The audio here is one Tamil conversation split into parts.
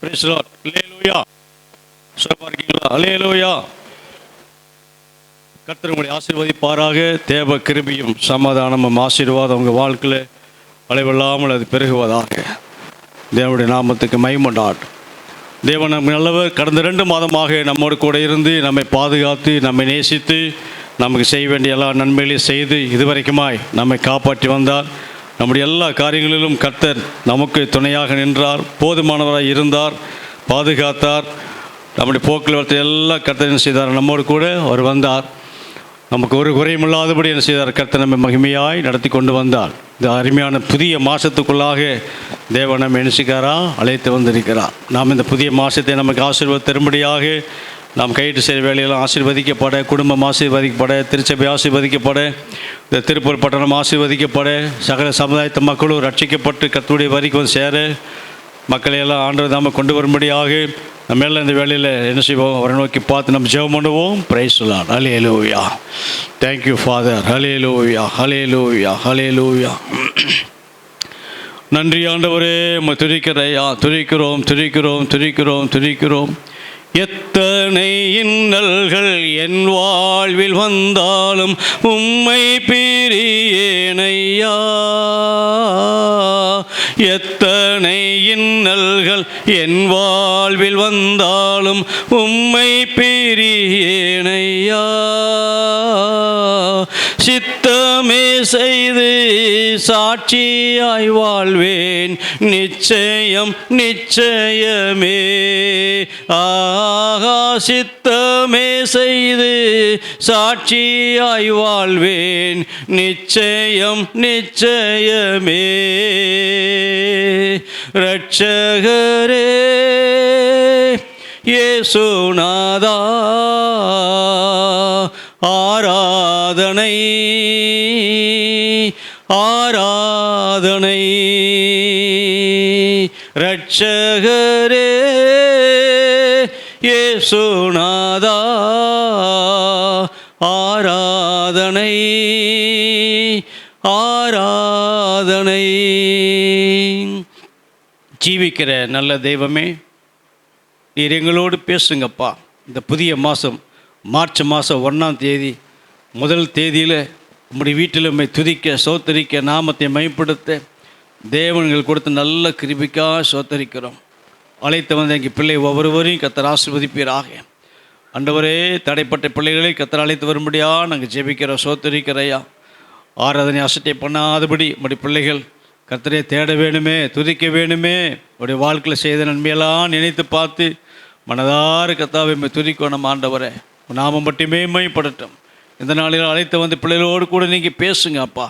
Price the Lord. அல்லேலூயா. சுரமா இருக்கீங்களா? அல்லேலூயா. கர்த்தர் உங்களை ஆசீர்வதிப்பாராக. தேவ கிருபையும் சமாதானமும் ஆசீர்வாதம் உங்கள் வாழ்க்கையில் அளவில்லாமல் அது பெருகுவதாக. தேவனுடைய நாமத்துக்கு மகிமையுண்டாகட்டும். தேவன் நம்ம நல்லவர். கடந்த 2 மாதமாக நம்மோடு கூட இருந்து நம்மை பாதுகாத்து நம்மை நேசித்து நமக்கு செய்ய வேண்டிய எல்லா நன்மைகளையும் செய்து இதுவரைக்குமாய் நம்மை காப்பாற்றி வந்தார். நம்முடைய எல்லா காரியங்களிலும் கர்த்தர் நமக்கு துணையாக நின்றார், போதுமானவராக இருந்தார், பாதுகாத்தார். நம்முடைய போக்குவரத்து எல்லாம் கர்த்தர் என்ன செய்தார்? நம்மோடு கூட அவர் வந்தார். நமக்கு ஒரு குறையும் இல்லாதபடி என்ன செய்தார்? கர்த்தர் நம்மை மகிமையாய் நடத்தி கொண்டு வந்தார். இந்த அருமையான புதிய மாதத்துக்குள்ளாக தேவன் நம்ம நினைச்சிக்காரா அழைத்து வந்திருக்கிறார். நாம் இந்த புதிய மாதத்தை நமக்கு ஆசீர்வாதம் தரும்படியாக நாம் கையிட்டு செய்கிற வேலையெல்லாம் ஆசீர்வதிக்கப்பட, குடும்பம் ஆசீர்வதிக்கப்பட, திருச்சபை ஆசீர்வதிக்கப்பட, இந்த திருப்பூர் பட்டணம் ஆசீர்வதிக்கப்பட, சகல சமுதாயத்து மக்களும் ரட்சிக்கப்பட்டு கர்த்தருடைய வரிக்கு வந்து சேர மக்களையெல்லாம் ஆண்டவர் தாம கொண்டு வரும்படியாக நம்ம எல்லாம் இந்த வேலையில் என்ன செய்வோம்? அவரை நோக்கி பார்த்து நம்ம ஜெபம் பண்ணுவோம். Praise the Lord. Hallelujah. Thank you father. Hallelujah, hallelujah, hallelujah. நன்றி ஆண்டவரே, உம்மை துதிக்கிறேயா, துதிக்கிறோம், துதிக்கிறோம், துதிக்கிறோம், துதிக்கிறோம். எத்தனை இன்னல்கள் என் வாழ்வில் வந்தாலும் உம்மை பிரியேனையா. எத்தனை இன்னல்கள் என் வாழ்வில் வந்தாலும் உம்மை பிரியேனையா. சித்தமே செய்து சாட்சியாய் வாழ்வேன், நிச்சயம் நிச்சயமே. ஆகா, சித்தமே செய்து சாட்சியாய் வாழ்வேன், நிச்சயம் நிச்சயமே. இரட்சகரே இயேசுநாதா, ஆராதனை ஆராதனை. இரட்சகரே இயேசுநாதா, ஆராதனை ஆராதனை. ஜீவிக்கிற நல்ல தெய்வமே, நீர் எங்களோடு பேசுங்கப்பா. இந்த புதிய மாதம் மார்ச் மாதம் 1ஆம் தேதி முதல் தேதியில் உம்முடைய வீட்டில் உம்மை துதிக்க, சோத்தரிக்க, நாமத்தை மைப்படுத்த தேவன்கள் கொடுத்த நல்ல கிருபைக்காக சோத்தரிக்கிறோம். அழைத்து வந்த எங்கள் பிள்ளை ஒவ்வொருவரையும் கர்த்தர் ஆசீர்வதிப்பீராக. ஆண்டவரே, தடைப்பட்ட பிள்ளைகளை கர்த்தர் அழைத்து வரும்படியாக நாங்கள் ஜெபிக்கிறோம், சோத்தரிக்கிறையா. ஆராதனை அசட்டை பண்ணாதபடி உம்முடைய பிள்ளைகள் கர்த்தரை தேட வேணுமே, துதிக்க வேணுமே. உடைய வாழ்க்கையில் செய்த நன்மையெல்லாம் நினைத்து பார்த்து மனதார கர்த்தாவை துதிக்கணும். ஆண்டவரே, நாம மட்டுமே மைப்படட்டும். இந்த நாளில் அழைத்து வந்து பிள்ளைகளோடு கூட நீங்கள் பேசுங்க அப்பா.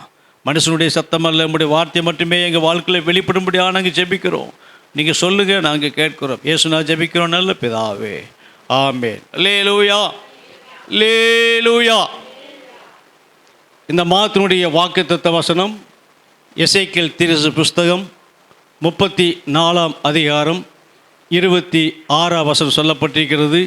மனுஷனுடைய சத்தம் அல்ல, உங்களுடைய வார்த்தை மட்டுமே எங்கள் வாழ்க்கையில் வெளிப்படும்படியாக நாங்கள் ஜெபிக்கிறோம். நீங்கள் சொல்லுங்கள், நாங்கள் கேட்கிறோம். இயேசுனா ஜெபிக்கிறோம் நல்ல பிதாவே, ஆமென். அல்லேலூயா, அல்லேலூயா. இந்த மாதத்தினுடைய வாக்குத்தத்த வசனம் எசேக்கியேல் தீர்க்கதரிசி புஸ்தகம் 34ஆம் அதிகாரம் 26ஆம் வசனம் சொல்லப்பட்டிருக்கிறது.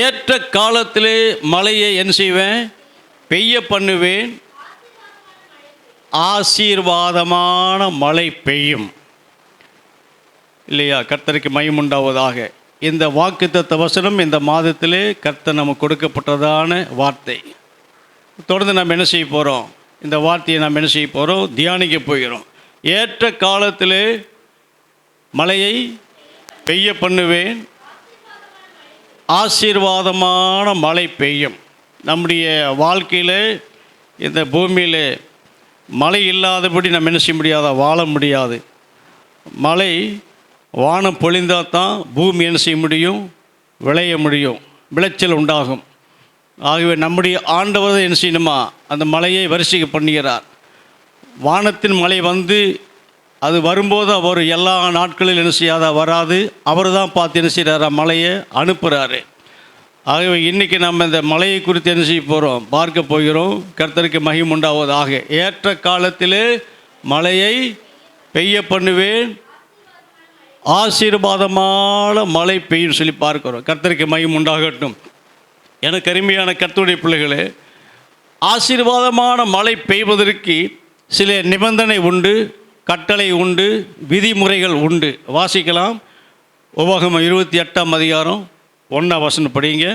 ஏற்ற காலத்திலே மழையை என்ன செய்வேன்? பெய்ய பண்ணுவேன். ஆசீர்வாதமான மழை பெய்யும். இல்லையா? கர்த்தருக்கு மகிமை உண்டாவதாக. இந்த வாக்குத்தத்த வசனம் இந்த மாதத்திலே கர்த்தர் நமக்கு கொடுக்கப்பட்டதான வார்த்தை. தொடர்ந்து நம்ம என்ன செய்ய போகிறோம்? இந்த வார்த்தையை நாம் என்ன செய்ய போகிறோம்? தியானிக்க போகிறோம். ஏற்ற காலத்திலே மழையை பெய்ய பண்ணுவேன், ஆசீர்வாதமான மழை பெய்யும். நம்முடைய வாழ்க்கையில் இந்த பூமியில் மழை இல்லாதபடி நம்ம என்ன செய்ய முடியாதா? வாழ முடியாது. மழை வானம் பொழிந்தால் தான் பூமி என்ன செய்ய முடியும்? விளைய முடியும், விளைச்சல் உண்டாகும். ஆகவே நம்முடைய ஆண்டவர் என்ன செய்யணுமா? அந்த மழையை வரிசைக்கு பண்ணுகிறார். வானத்தின் மழை வந்து அது வரும்போது அவர் எல்லா நாட்களில் என்ன செய்யாதா? வராது. அவர் தான் பார்த்து என்ன செய்கிறாரா? மழையை அனுப்புகிறாரு. ஆகவே இன்றைக்கி நம்ம இந்த மழையை குறித்து என்ன செய்ய போகிறோம்? பார்க்க போகிறோம். கர்த்தருக்கு மகிமை உண்டாவதாக. ஏற்ற காலத்திலே மழையை பெய்ய பண்ணுவேன், ஆசீர்வாதமான மழை பெய்யும் சொல்லி பார்க்கிறோம். கர்த்தருக்கு மகிமை உண்டாகட்டும். எனக்கு அருமையான கர்த்தருடைய பிள்ளைகளே, ஆசீர்வாதமான மழை பெய்வதற்கு சில நிபந்தனை உண்டு, கட்டளை உண்டு, விதிமுறைகள் உண்டு. வாசிக்கலாம். உபாகமம் 28ஆம் அதிகாரம் 1ஆம் வசனம் படிங்க.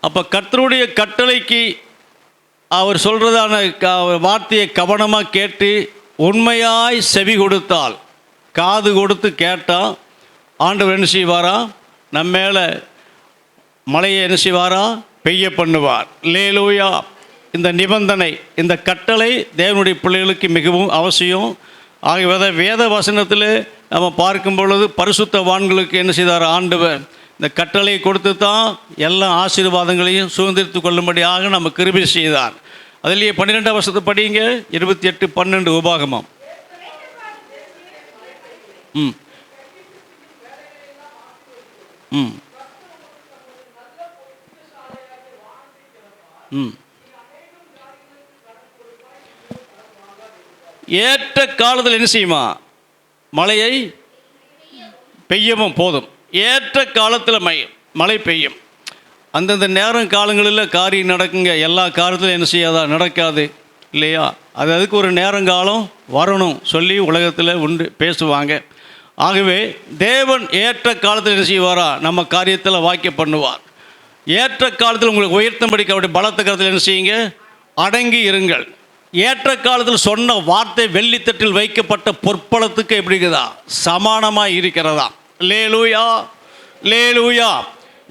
அப்போ கர்த்தருடைய கட்டளைக்கு அவர் சொல்கிறதான வார்த்தையை கவனமாக கேட்டு உண்மையாய் செவி கொடுத்தால், காது கொடுத்து கேட்டால், ஆண்டவர் என்ன செய்வாரா? நம்ம மேலே மழையை என்ன செய்வாரா? பெய்ய பண்ணுவார். அல்லேலூயா. இந்த நிபந்தனை, இந்த கட்டளை தேவனுடைய பிள்ளைகளுக்கு மிகவும் அவசியம். ஆகவே வேத வசனத்தில் நம்ம பார்க்கும் பொழுது பரிசுத்தவான்களுக்கு என்ன செய்தார் ஆண்டவர்? இந்த கட்டளை கொடுத்து தான் எல்லா ஆசீர்வாதங்களையும் சுதந்திரித்து கொள்ளும்படியாக நம்ம கிருபை செய்தார். அதிலேயே 12ஆம் வசனத்தை படிங்க. 28:12 உபாகமம். ம் ம் ம் ஏற்ற காலத்தில் என்ன செய்யுமா? மழையை பெய்யவும் போதும். ஏற்ற காலத்தில் மழை பெய்யும். அந்தந்த நேரம் காலங்களில் காரியம் நடக்குங்க. எல்லா காலத்திலும் என்ன செய்யாதா? நடக்காது இல்லையா? அதுக்கு ஒரு நேரங்காலம் வரணும் சொல்லி உலகத்தில் உண்டு பேசுவாங்க. ஆகவே தேவன் ஏற்ற காலத்தில் என்ன செய்வாரா? நம்ம காரியத்தில் வாக்கிய பண்ணுவார். ஏற்ற காலத்தில் உங்களுக்கு உயர்த்தும்படிக்கு அவருடைய பலத்த காலத்தில் என்ன செய்யுங்க? அடங்கி இருங்கள். ஏற்ற காலத்தில் சொன்ன வார்த்தை வெள்ளித்தட்டில் வைக்கப்பட்ட பொற்பளத்துக்கு எப்படி இருக்குதா? சமானமாக இருக்கிறதா? லேலூயா, லேலூயா.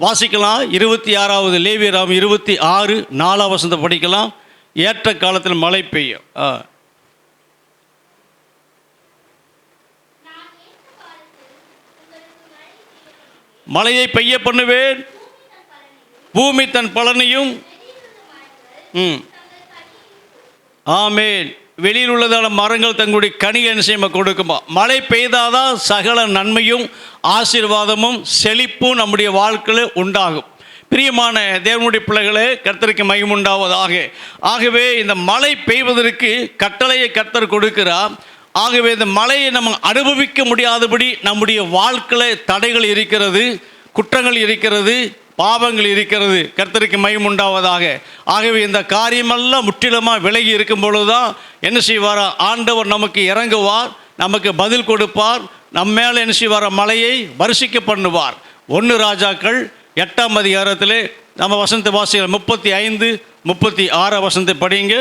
வாசிக்கலாம். 26வது லேவியராகமம் 26 4ஆம் வசனத்தை படிக்கலாம். ஏற்ற காலத்தில் மழை பெய்யும். மழையை பெய்ய பண்ணுவேன், பூமி தன் பலனையும். ஆமேன். வெளியில் உள்ளதான மரங்கள் தங்களுடைய கனியை என்ன செய்ய கொடுக்குமா? மழை பெய்தாதான் சகல நன்மையும் ஆசீர்வாதமும் செழிப்பும் நம்முடைய வாழ்க்கையில் உண்டாகும். பிரியமான தேவனுடைய பிள்ளைகளே, கர்த்தருக்கு மகிமை உண்டாவதாக. ஆகவே இந்த மழை பெய்வதற்கு கட்டளையை கர்த்தர் கொடுக்கிறார். ஆகவே இந்த மழையை நம்ம அனுபவிக்க முடியாதபடி நம்முடைய வாழ்க்கையில் தடைகள் இருக்கிறது, குற்றங்கள் இருக்கிறது, பாவங்கள் இருக்கிறது. கர்த்தருக்கு மகிமை உண்டாவதாக. ஆகவே இந்த காரியமெல்லாம் முற்றிலுமாக விலகி இருக்கும் பொழுதுதான் என்ன செய்வாரா? ஆண்டவர் நமக்கு இறங்குவார், நமக்கு பதில் கொடுப்பார், நம்ம மேலே என்ன செய்வாரா? மழையை வருஷிக்க பண்ணுவார். 1 ராஜாக்கள் 8ஆம் அதிகாரத்தில் நம்ம வசனத்தை வாசிகள் 35 36 வசனத்தை படிங்க.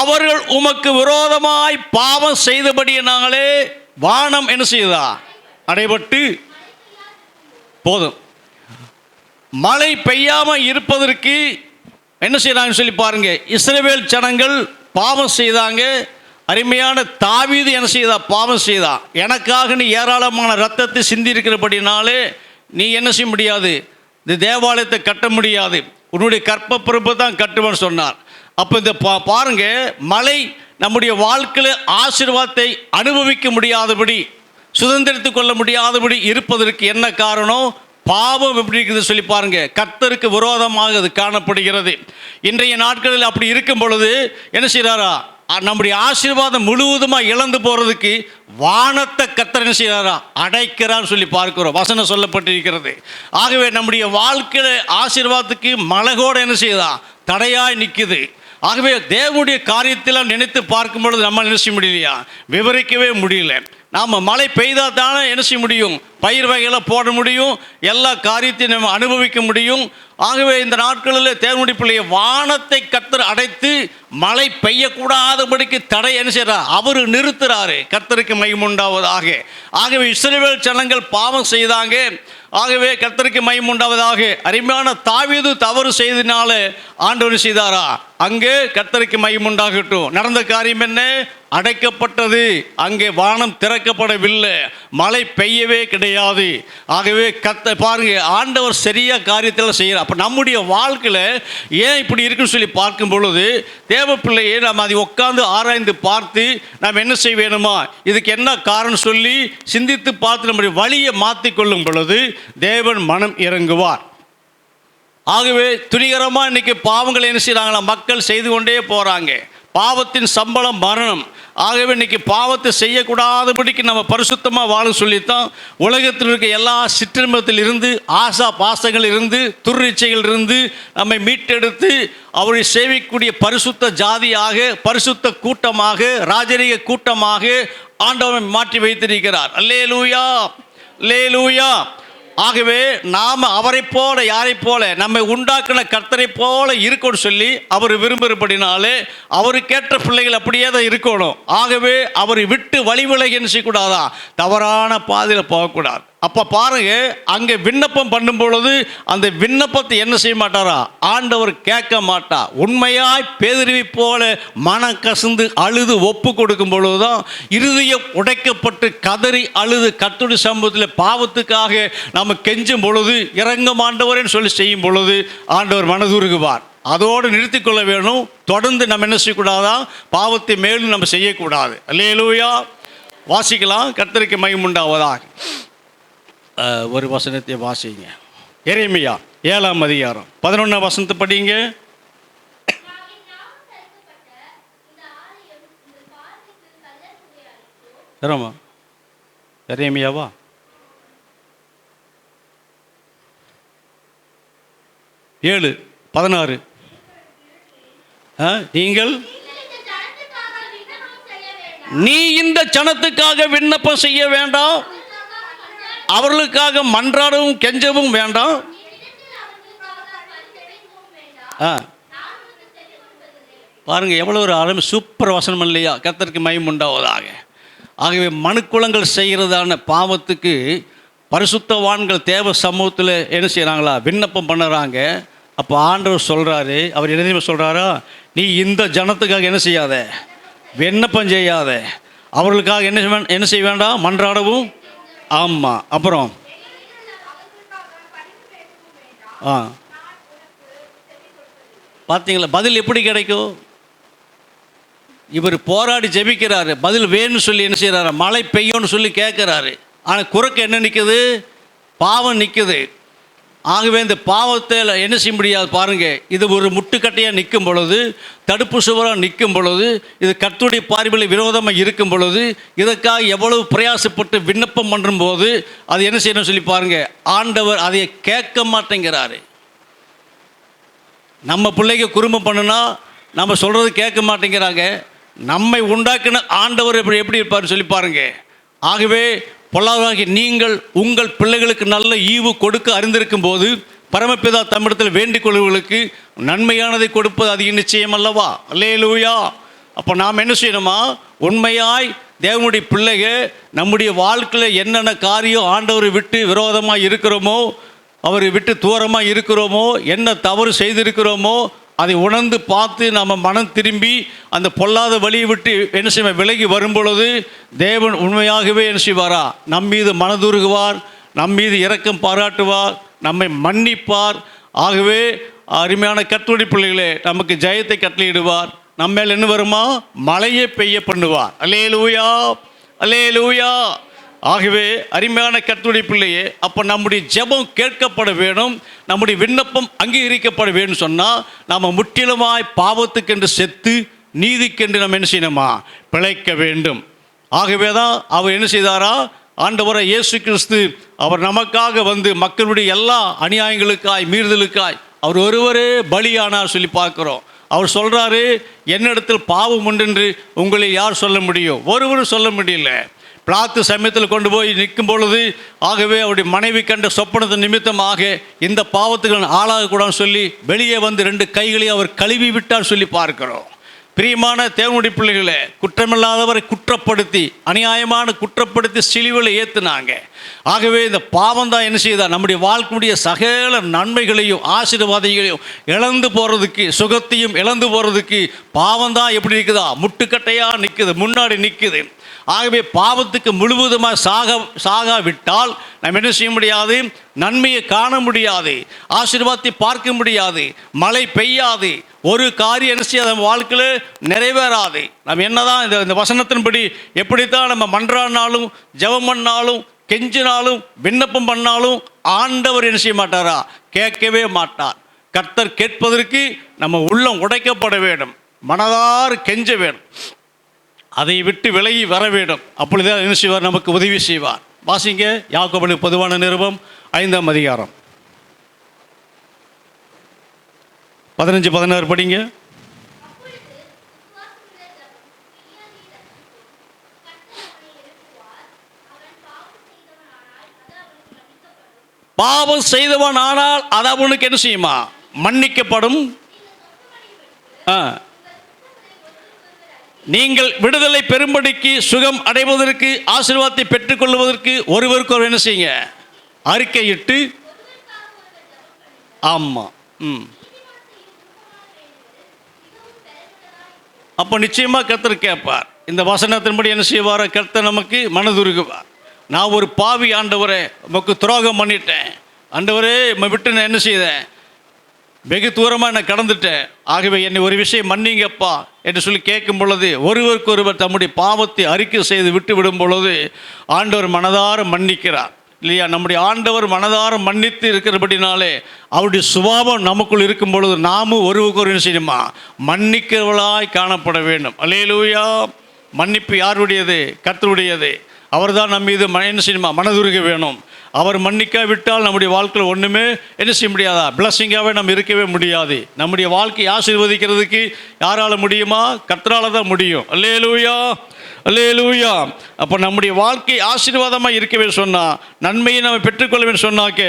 அவர்கள் உமக்கு விரோதமாய் பாவம் செய்தபடியினாலே வானம் என்ன செய்தா? அடைபட்டு போதும். மழை பெய்யாமல் இருப்பதற்கு என்ன செய்யறாங்கன்னு சொல்லி பாருங்க. இஸ்ரவேல் ஜனங்கள் பாவம் செய்தாங்க. அருமையான தாவீது என்ன செய்தா? பாவம் செய்தா. எனக்காக நீ ஏராளமான ரத்தத்தை சிந்தி இருக்கிறபடினாலே நீ என்ன செய்ய முடியாது? இந்த தேவாலயத்தை கட்ட முடியாது, உன்னுடைய கற்பப்பிறப்பு தான் கட்டுவேன்னு சொன்னார். அப்போ இந்த பாருங்க, மழை நம்முடைய வாழ்க்கையில் ஆசீர்வாதத்தை அனுபவிக்க முடியாதபடி, சுதந்திரித்து கொள்ள முடியாதபடி இருப்பதற்கு என்ன காரணம்? பாவம் எப்படி இருக்குது சொல்லி பாருங்க. கர்த்தருக்கு விரோதமாக அது காணப்படுகிறது. இன்றைய நாட்களில் அப்படி இருக்கும் பொழுது என்ன செய்கிறாரா? நம்முடைய ஆசீர்வாதம் முழுவதுமாக இழந்து போகிறதுக்கு வானத்தை கர்த்தர் என்ன செய்கிறாரா? அடைக்கிறான்னு சொல்லி பார்க்கிறோம். வசனம் சொல்லப்பட்டிருக்கிறது. ஆகவே நம்முடைய வாழ்க்கையில் ஆசீர்வாதத்துக்கு மழைகோடு என்ன செய்யுதா? தடையாய் நிற்குது. ஆகவே தேவனுடைய காரியத்தில் நினைத்து பார்க்கும் பொழுது நம்ம என்ன செய்ய முடியலையா? விவரிக்கவே முடியல. நாம் மழை பெய்தால் தானே என்ன செய்ய முடியும்? பயிர் வகைகளை போட முடியும், எல்லா காரியத்தையும் நம்ம அனுபவிக்க முடியும். ஆகவே இந்த நாட்களில் தேவனுடைய பிள்ளையை வானத்தை கர்த்தர் அடைத்து மழை பெய்யக்கூடாதபடிக்கு தடை என்ன செய்கிறார்? அவர் நிறுத்துறாரு. கர்த்தருக்கு மகிமை உண்டாவதாக. ஆகவே இஸ்ரவேல் ஜனங்கள் பாவம் செய்தாங்க. ஆகவே கர்த்தருக்கு மகிமை உண்டாவதாக. அருமையான தாவீது தவறு செய்தனால ஆண்டவர் செய்தாரா? அங்கே கர்த்தருக்கு மகிமை உண்டாகட்டும். நடந்த காரியம் என்ன? அடைக்கப்பட்டது, அங்கே வானம் திறக்கப்படவில்லை, மழை பெய்யவே கிடையாது. ஆகவே பாருங்க, ஆண்டவர் சரியாக காரியத்தில் செய்கிறார். அப்போ நம்முடைய வாழ்க்கையில் ஏன் இப்படி இருக்குன்னு சொல்லி பார்க்கும் பொழுது தேவ பிள்ளையை நம்ம அதை உட்காந்து ஆராய்ந்து பார்த்து நாம் என்ன செய்ய வேணுமா, இதுக்கு என்ன காரணம் சொல்லி சிந்தித்து பார்த்து நம்முடைய வழியை மாற்றிக்கொள்ளும் பொழுது தேவன் மனம் இறங்குவார். ஆகவே துணிகரமாக இன்றைக்கி பாவங்களை என்ன செய்கிறாங்களா, மக்கள் செய்து கொண்டே போகிறாங்க. பாவத்தின் சம்பளம் மரணம். ஆகவே இன்றைக்கி பாவத்தை செய்யக்கூடாதபடிக்கு நம்ம பரிசுத்தமாக வாழ சொல்லித்தான் உலகத்தில் இருக்க எல்லா சிற்றின்பத்தில் இருந்து, ஆசா பாசங்கள் இருந்து, துர்ரிச்சைகள் இருந்து நம்மை மீட்டெடுத்து அவரை சேவிக்கக்கூடிய பரிசுத்த ஜாதியாக, பரிசுத்த கூட்டமாக, ராஜரீக கூட்டமாக ஆண்டவன் மாற்றி வைத்திருக்கிறார். அல்லேலூயா, அல்லேலூயா. ஆகவே நாம் அவரை போல, யாரை போல, நம்மை உண்டாக்கின கர்த்தரை போல இருக்கணும்னு சொல்லி அவர் விரும்புகிறபடினாலே அவருக்கேற்ற பிள்ளைகள் அப்படியே தான் இருக்கணும். ஆகவே அவரை விட்டு வழி விலகி என்ன செய்யக்கூடாதா, தவறான பாதையில் போகக்கூடாது. அப்போ பாருங்க, அங்கே விண்ணப்பம் பண்ணும் பொழுது அந்த விண்ணப்பத்தை என்ன செய்ய மாட்டாரா, ஆண்டவர் கேட்க மாட்டா. உண்மையாய் பேதுருவை போல மனம் கசந்து அழுது ஒப்பு கொடுக்கும் பொழுதுதான் இருதயம் உடைக்கப்பட்டு கதறி அழுது கர்த்தருடைய சமூகத்தில் பாவத்துக்காக நம்ம கெஞ்சும் பொழுது இறங்கும் ஆண்டவரேன்னு சொல்லி செய்யும் பொழுது ஆண்டவர் மனதுருகுவார். அதோடு நிறுத்தி கொள்ள வேணும். தொடர்ந்து நம்ம என்ன செய்யக்கூடாதா, பாவத்தை மேலும் நம்ம செய்யக்கூடாது. அல்லேலூயா. வாசிக்கலாம். கர்த்தருக்கு மகிமை உண்டாவதாக. ஒரு வசனத்தை வாசிங்க. எரேமியா 7ஆம் அதிகாரம் 11ஆம் வசனத்தை படிங்க. எரேமியாவா? ஏழு 16. நீங்கள் நீ இந்த ஜனத்துக்காக விண்ணப்பம் செய்ய வேண்டாம், அவர்களுக்காக மன்றாடவும் கெஞ்சவும் வேண்டாம். பாருங்க, எவ்வளோ ஒரு அருமை சூப்பர் வசனம் இல்லையா? கர்த்தருக்கு மகிமை உண்டாவதாக. ஆகவே மனுக்குலங்கள் செய்கிறதான பாவத்துக்கு பரிசுத்தவான்கள் தேவ சமூகத்தில் என்ன செய்கிறாங்களா, விண்ணப்பம் பண்ணுறாங்க. அப்போ ஆண்டவர் சொல்கிறாரு, அவர் என்ன சொல்கிறாரா, நீ இந்த ஜனத்துக்காக என்ன செய்யாத, விண்ணப்பம் செய்யாத, அவர்களுக்காக என்ன செய்ய வேண்டாம், மன்றாடவும். ஆமாம். அப்புறம் பார்த்தீங்களா பதில் எப்படி கிடைக்கும்? இவர் போராடி ஜெபிக்கிறாரு, பதில் வேணும்னு சொல்லி என்ன செய்கிறாரு, மழை பெய்யும்னு சொல்லி கேட்குறாரு. ஆனால் குறுக்க என்ன நிற்குது, பாவம் நிற்குது. ஆகவே இந்த பாவத்தை என்ன செய்ய முடியாது. பாருங்கள், இது ஒரு முட்டுக்கட்டையாக நிற்கும் பொழுது, தடுப்பு சுவராக நிற்கும் பொழுது, இது கர்த்தருடைய பார்வையில் விரோதமாக இருக்கும் பொழுது, இதற்காக எவ்வளவு பிரயாசப்பட்டு விண்ணப்பம் பண்ணும்போது அது என்ன செய்யணும்னு சொல்லி பாருங்கள், ஆண்டவர் அதை கேட்க மாட்டேங்கிறாரு. நம்ம பிள்ளைங்க குறும்பம் பண்ணுனா நம்ம சொல்கிறது கேட்க மாட்டேங்கிறாங்க. நம்மை உண்டாக்கின ஆண்டவர் எப்படி இருப்பார்னு சொல்லி பாருங்க. ஆகவே பொல்லாதாகி நீங்கள் உங்கள் பிள்ளைகளுக்கு நல்ல ஈவு கொடுக்க அறிந்திருக்கும் போது பரமபிதா தம்மிடத்தில் வேண்டிக் கொள்வர்களுக்கு நன்மையானதை கொடுப்பது அதிக நிச்சயம் அல்லவா? அல்லேலூயா. அப்போ நாம் என்ன செய்யணுமா, உண்மையாய் தேவனுடைய பிள்ளைகள் நம்முடைய வாழ்க்கையில் என்னென்ன காரியம் ஆண்டவரை விட்டு விரோதமாக இருக்கிறோமோ, அவரை விட்டு தூரமாக இருக்கிறோமோ, என்ன தவறு செய்திருக்கிறோமோ அதை உணர்ந்து பார்த்து நம்ம மனம் திரும்பி அந்த பொல்லாத வழியை விட்டு என்ன செய்ய விலகி வரும் பொழுது தேவன் உண்மையாகவே என்ன செய்வாரா, நம் மீது மனதுருகுவார், நம் மீது இரக்கம் பாராட்டுவார், நம்மை மன்னிப்பார். ஆகவே அருமையான கர்த்தருடைய பிள்ளைகளே, நமக்கு ஜெயத்தை கட்டளையிடுவார். நம்ம மேல் என்ன வருமா, மழையை பெய்ய பண்ணுவார். அல்லேலூயா, அல்லேலூயா. ஆகவே அருமையான கர்த்தருடைய பிள்ளையே, அப்போ நம்முடைய ஜெபம் கேட்கப்பட வேணும், நம்முடைய விண்ணப்பம் அங்கீகரிக்கப்பட வேண்டும். சொன்னால் நாம் முற்றிலுமாய் பாவத்துக்கென்று செத்து நீதிக்கென்று நம்ம என்ன செய்யணுமா, பிழைக்க வேண்டும். ஆகவே தான் அவர் என்ன செய்தாரா, ஆண்டவரை இயேசு கிறிஸ்து அவர் நமக்காக வந்து மக்களுடைய எல்லா அநியாயங்களுக்காய் மீறுதலுக்காய் அவர் ஒருவரே பலியானார் சொல்லி பார்க்குறோம். அவர் சொல்கிறாரு, என்னிடத்தில் பாவம் உண்டென்று உங்களை யார் சொல்ல முடியும்? ஒருவரும் சொல்ல முடியல. பிளாத்து சமயத்தில் கொண்டு போய் நிற்கும் பொழுது, ஆகவே அவருடைய மனைவி கண்ட சொப்பனத்தின் நிமித்தமாக இந்த பாவத்துக்கு ஆளாகக்கூடாதுன்னு சொல்லி வெளியே வந்து 2 கைகளையும் அவர் கழுவி விட்டார் சொல்லி பார்க்கிறோம். பிரியமான தேவனுடைய பிள்ளைகளை, குற்றமில்லாதவரை குற்றப்படுத்தி, அநியாயமான குற்றப்படுத்தி சிலுவையில் ஏற்றுனாங்க. ஆகவே இந்த பாவம் தான் என்ன செய்யுதா, நம்முடைய வாழ்க்கையுடைய சகல நன்மைகளையும் ஆசீர்வாதங்களையும் இழந்து போகிறதுக்கு, சுகத்தையும் இழந்து போகிறதுக்கு பாவம் தான் எப்படி இருக்குதா, முட்டுக்கட்டையாக நிற்குது, முன்னாடி நிற்குது. ஆகவே பாவத்துக்கு முழுவதுமாக சாகாவிட்டால் நம்ம என்ன செய்ய முடியாது, நன்மையை காண முடியாது, ஆசீர்வாதத்தை பார்க்க முடியாது, மழை பெய்யாது, ஒரு காரியம் என்ன செய்ய நம்ம வாழ்க்கையில் நிறைவேறாது. நம்ம என்னதான் இந்த வசனத்தின்படி எப்படித்தான் நம்ம மன்றாடினாலும், ஜெபம் பண்ணாலும், கெஞ்சினாலும், விண்ணப்பம் பண்ணாலும் ஆண்டவர் என்ன செய்ய மாட்டாரா, கேட்கவே மாட்டார். கர்த்தர் கேட்பதற்கு நம்ம உள்ளம் உடைக்கப்பட வேண்டும், மனதார் கெஞ்ச வேண்டும், அதை விட்டு விலகி வர வேண்டும். அப்பொழுதுதான் என்ன செய்வார், நமக்கு உதவி செய்வார். வாசிங்க யாக்கோபுக்கு பொதுவான நிருபம் 5ஆம் அதிகாரம் 15-16 படிங்க. பாவம் செய்தவன் ஆனால் அது அவனுக்கு என்ன செய்யுமா, மன்னிக்கப்படும். நீங்கள் விடுதலை பெறும்படிக்கு, சுகம் அடைவதற்கு, ஆசீர்வாதத்தை பெற்றுக்கொள்வதற்கு ஒருவருக்கு ஒரு என்ன செய்யுங்க, அறிக்கையிட்டு. ஆமாம். அப்போ நிச்சயமாக கர்த்தர் கேட்பார். இந்த வசனத்தின்படி என்ன செய்வார், கர்த்தர் நமக்கு மனதுருகுவார். நான் ஒரு பாவி ஆண்டவரே, உமக்கு துரோகம் பண்ணிட்டேன் ஆண்டவரே, விட்டு நான் என்ன செய்தேன், வெகு தூரமாக நான் கடந்துட்டேன், ஆகவே என்னை ஒரு விஷயம் மன்னிங்கப்பா என்று சொல்லி கேட்கும் பொழுது, ஒருவருக்கு ஒருவர் தம்முடைய பாவத்தை அறிக்கை செய்து விட்டு விடும் பொழுது ஆண்டவர் மனதார மன்னிக்கிறார் இல்லையா. நம்முடைய ஆண்டவர் மனதார மன்னித்து இருக்கிறபடினாலே அவருடைய சுபாவம் நமக்குள் இருக்கும் பொழுது நாமும் ஒருவருக்கு ஒரு செய்யணுமா, மன்னிக்கிறவளாய் காணப்பட வேண்டும். அல்லேலூயா. மன்னிப்பு யாருடையது, கர்த்தருடையது. அவர் தான் நம்ம மீது என்ன செய்யணுமா, மனதுருக வேணும். அவர் மன்னிக்காவிட்டால் நம்முடைய வாழ்க்கையில் ஒன்றுமே என்ன செய்ய முடியாதா, பிளஸ்ஸிங்காகவே நம்ம இருக்கவே முடியாது. நம்முடைய வாழ்க்கையை ஆசீர்வதிக்கிறதுக்கு யாரால் முடியுமா, கர்த்தரால் தான் முடியும். அல்லேலூயா, அல்லேலூயா. அப்போ நம்முடைய வாழ்க்கை ஆசீர்வாதமாக இருக்கவே சொன்னால், நன்மையை நம்ம பெற்றுக்கொள்ள வேண்டும் சொன்னாக்க,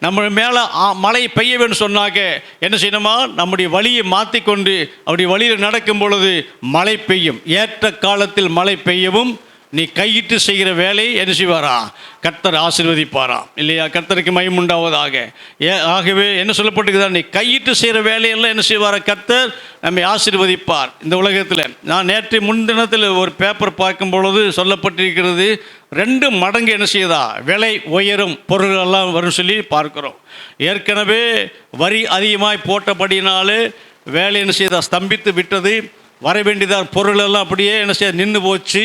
நம்ம மேலே மழை பெய்ய வேண்டும் சொன்னாக்க என்ன செய்யணுமா, நம்முடைய வழியை மாற்றிக்கொண்டு அவருடைய வழியில் நடக்கும் பொழுது மழை பெய்யும். ஏற்ற காலத்தில் மழை பெய்யவும் நீ கையிட்டு செய்கிற வேலையை என்ன செய்வாரா, கர்த்தர் ஆசீர்வதிப்பாராம் இல்லையா. கர்த்தருக்கு மகிமை உண்டாவதாக. ஆகவே என்ன சொல்லப்பட்டிருக்குதா, நீ கையிட்டு செய்கிற வேலையெல்லாம் என்ன செய்வாரா, கர்த்தர் நம்மை ஆசீர்வதிப்பார். இந்த உலகத்தில் நான் நேற்று முன்தினத்தில் ஒரு பேப்பர் பார்க்கும் பொழுது சொல்லப்பட்டிருக்கிறது, 2 மடங்கு என்ன செய்யுதா, விலை உயரும் பொருள்களெல்லாம் வரும் சொல்லி பார்க்குறோம். ஏற்கனவே வரி அதிகமாய் போட்டபடினாலே வேலை என்ன செய்தா, ஸ்தம்பித்து விட்டது. வர வேண்டியதாக பொருளெல்லாம் அப்படியே என்ன செய்ய நின்று போச்சு.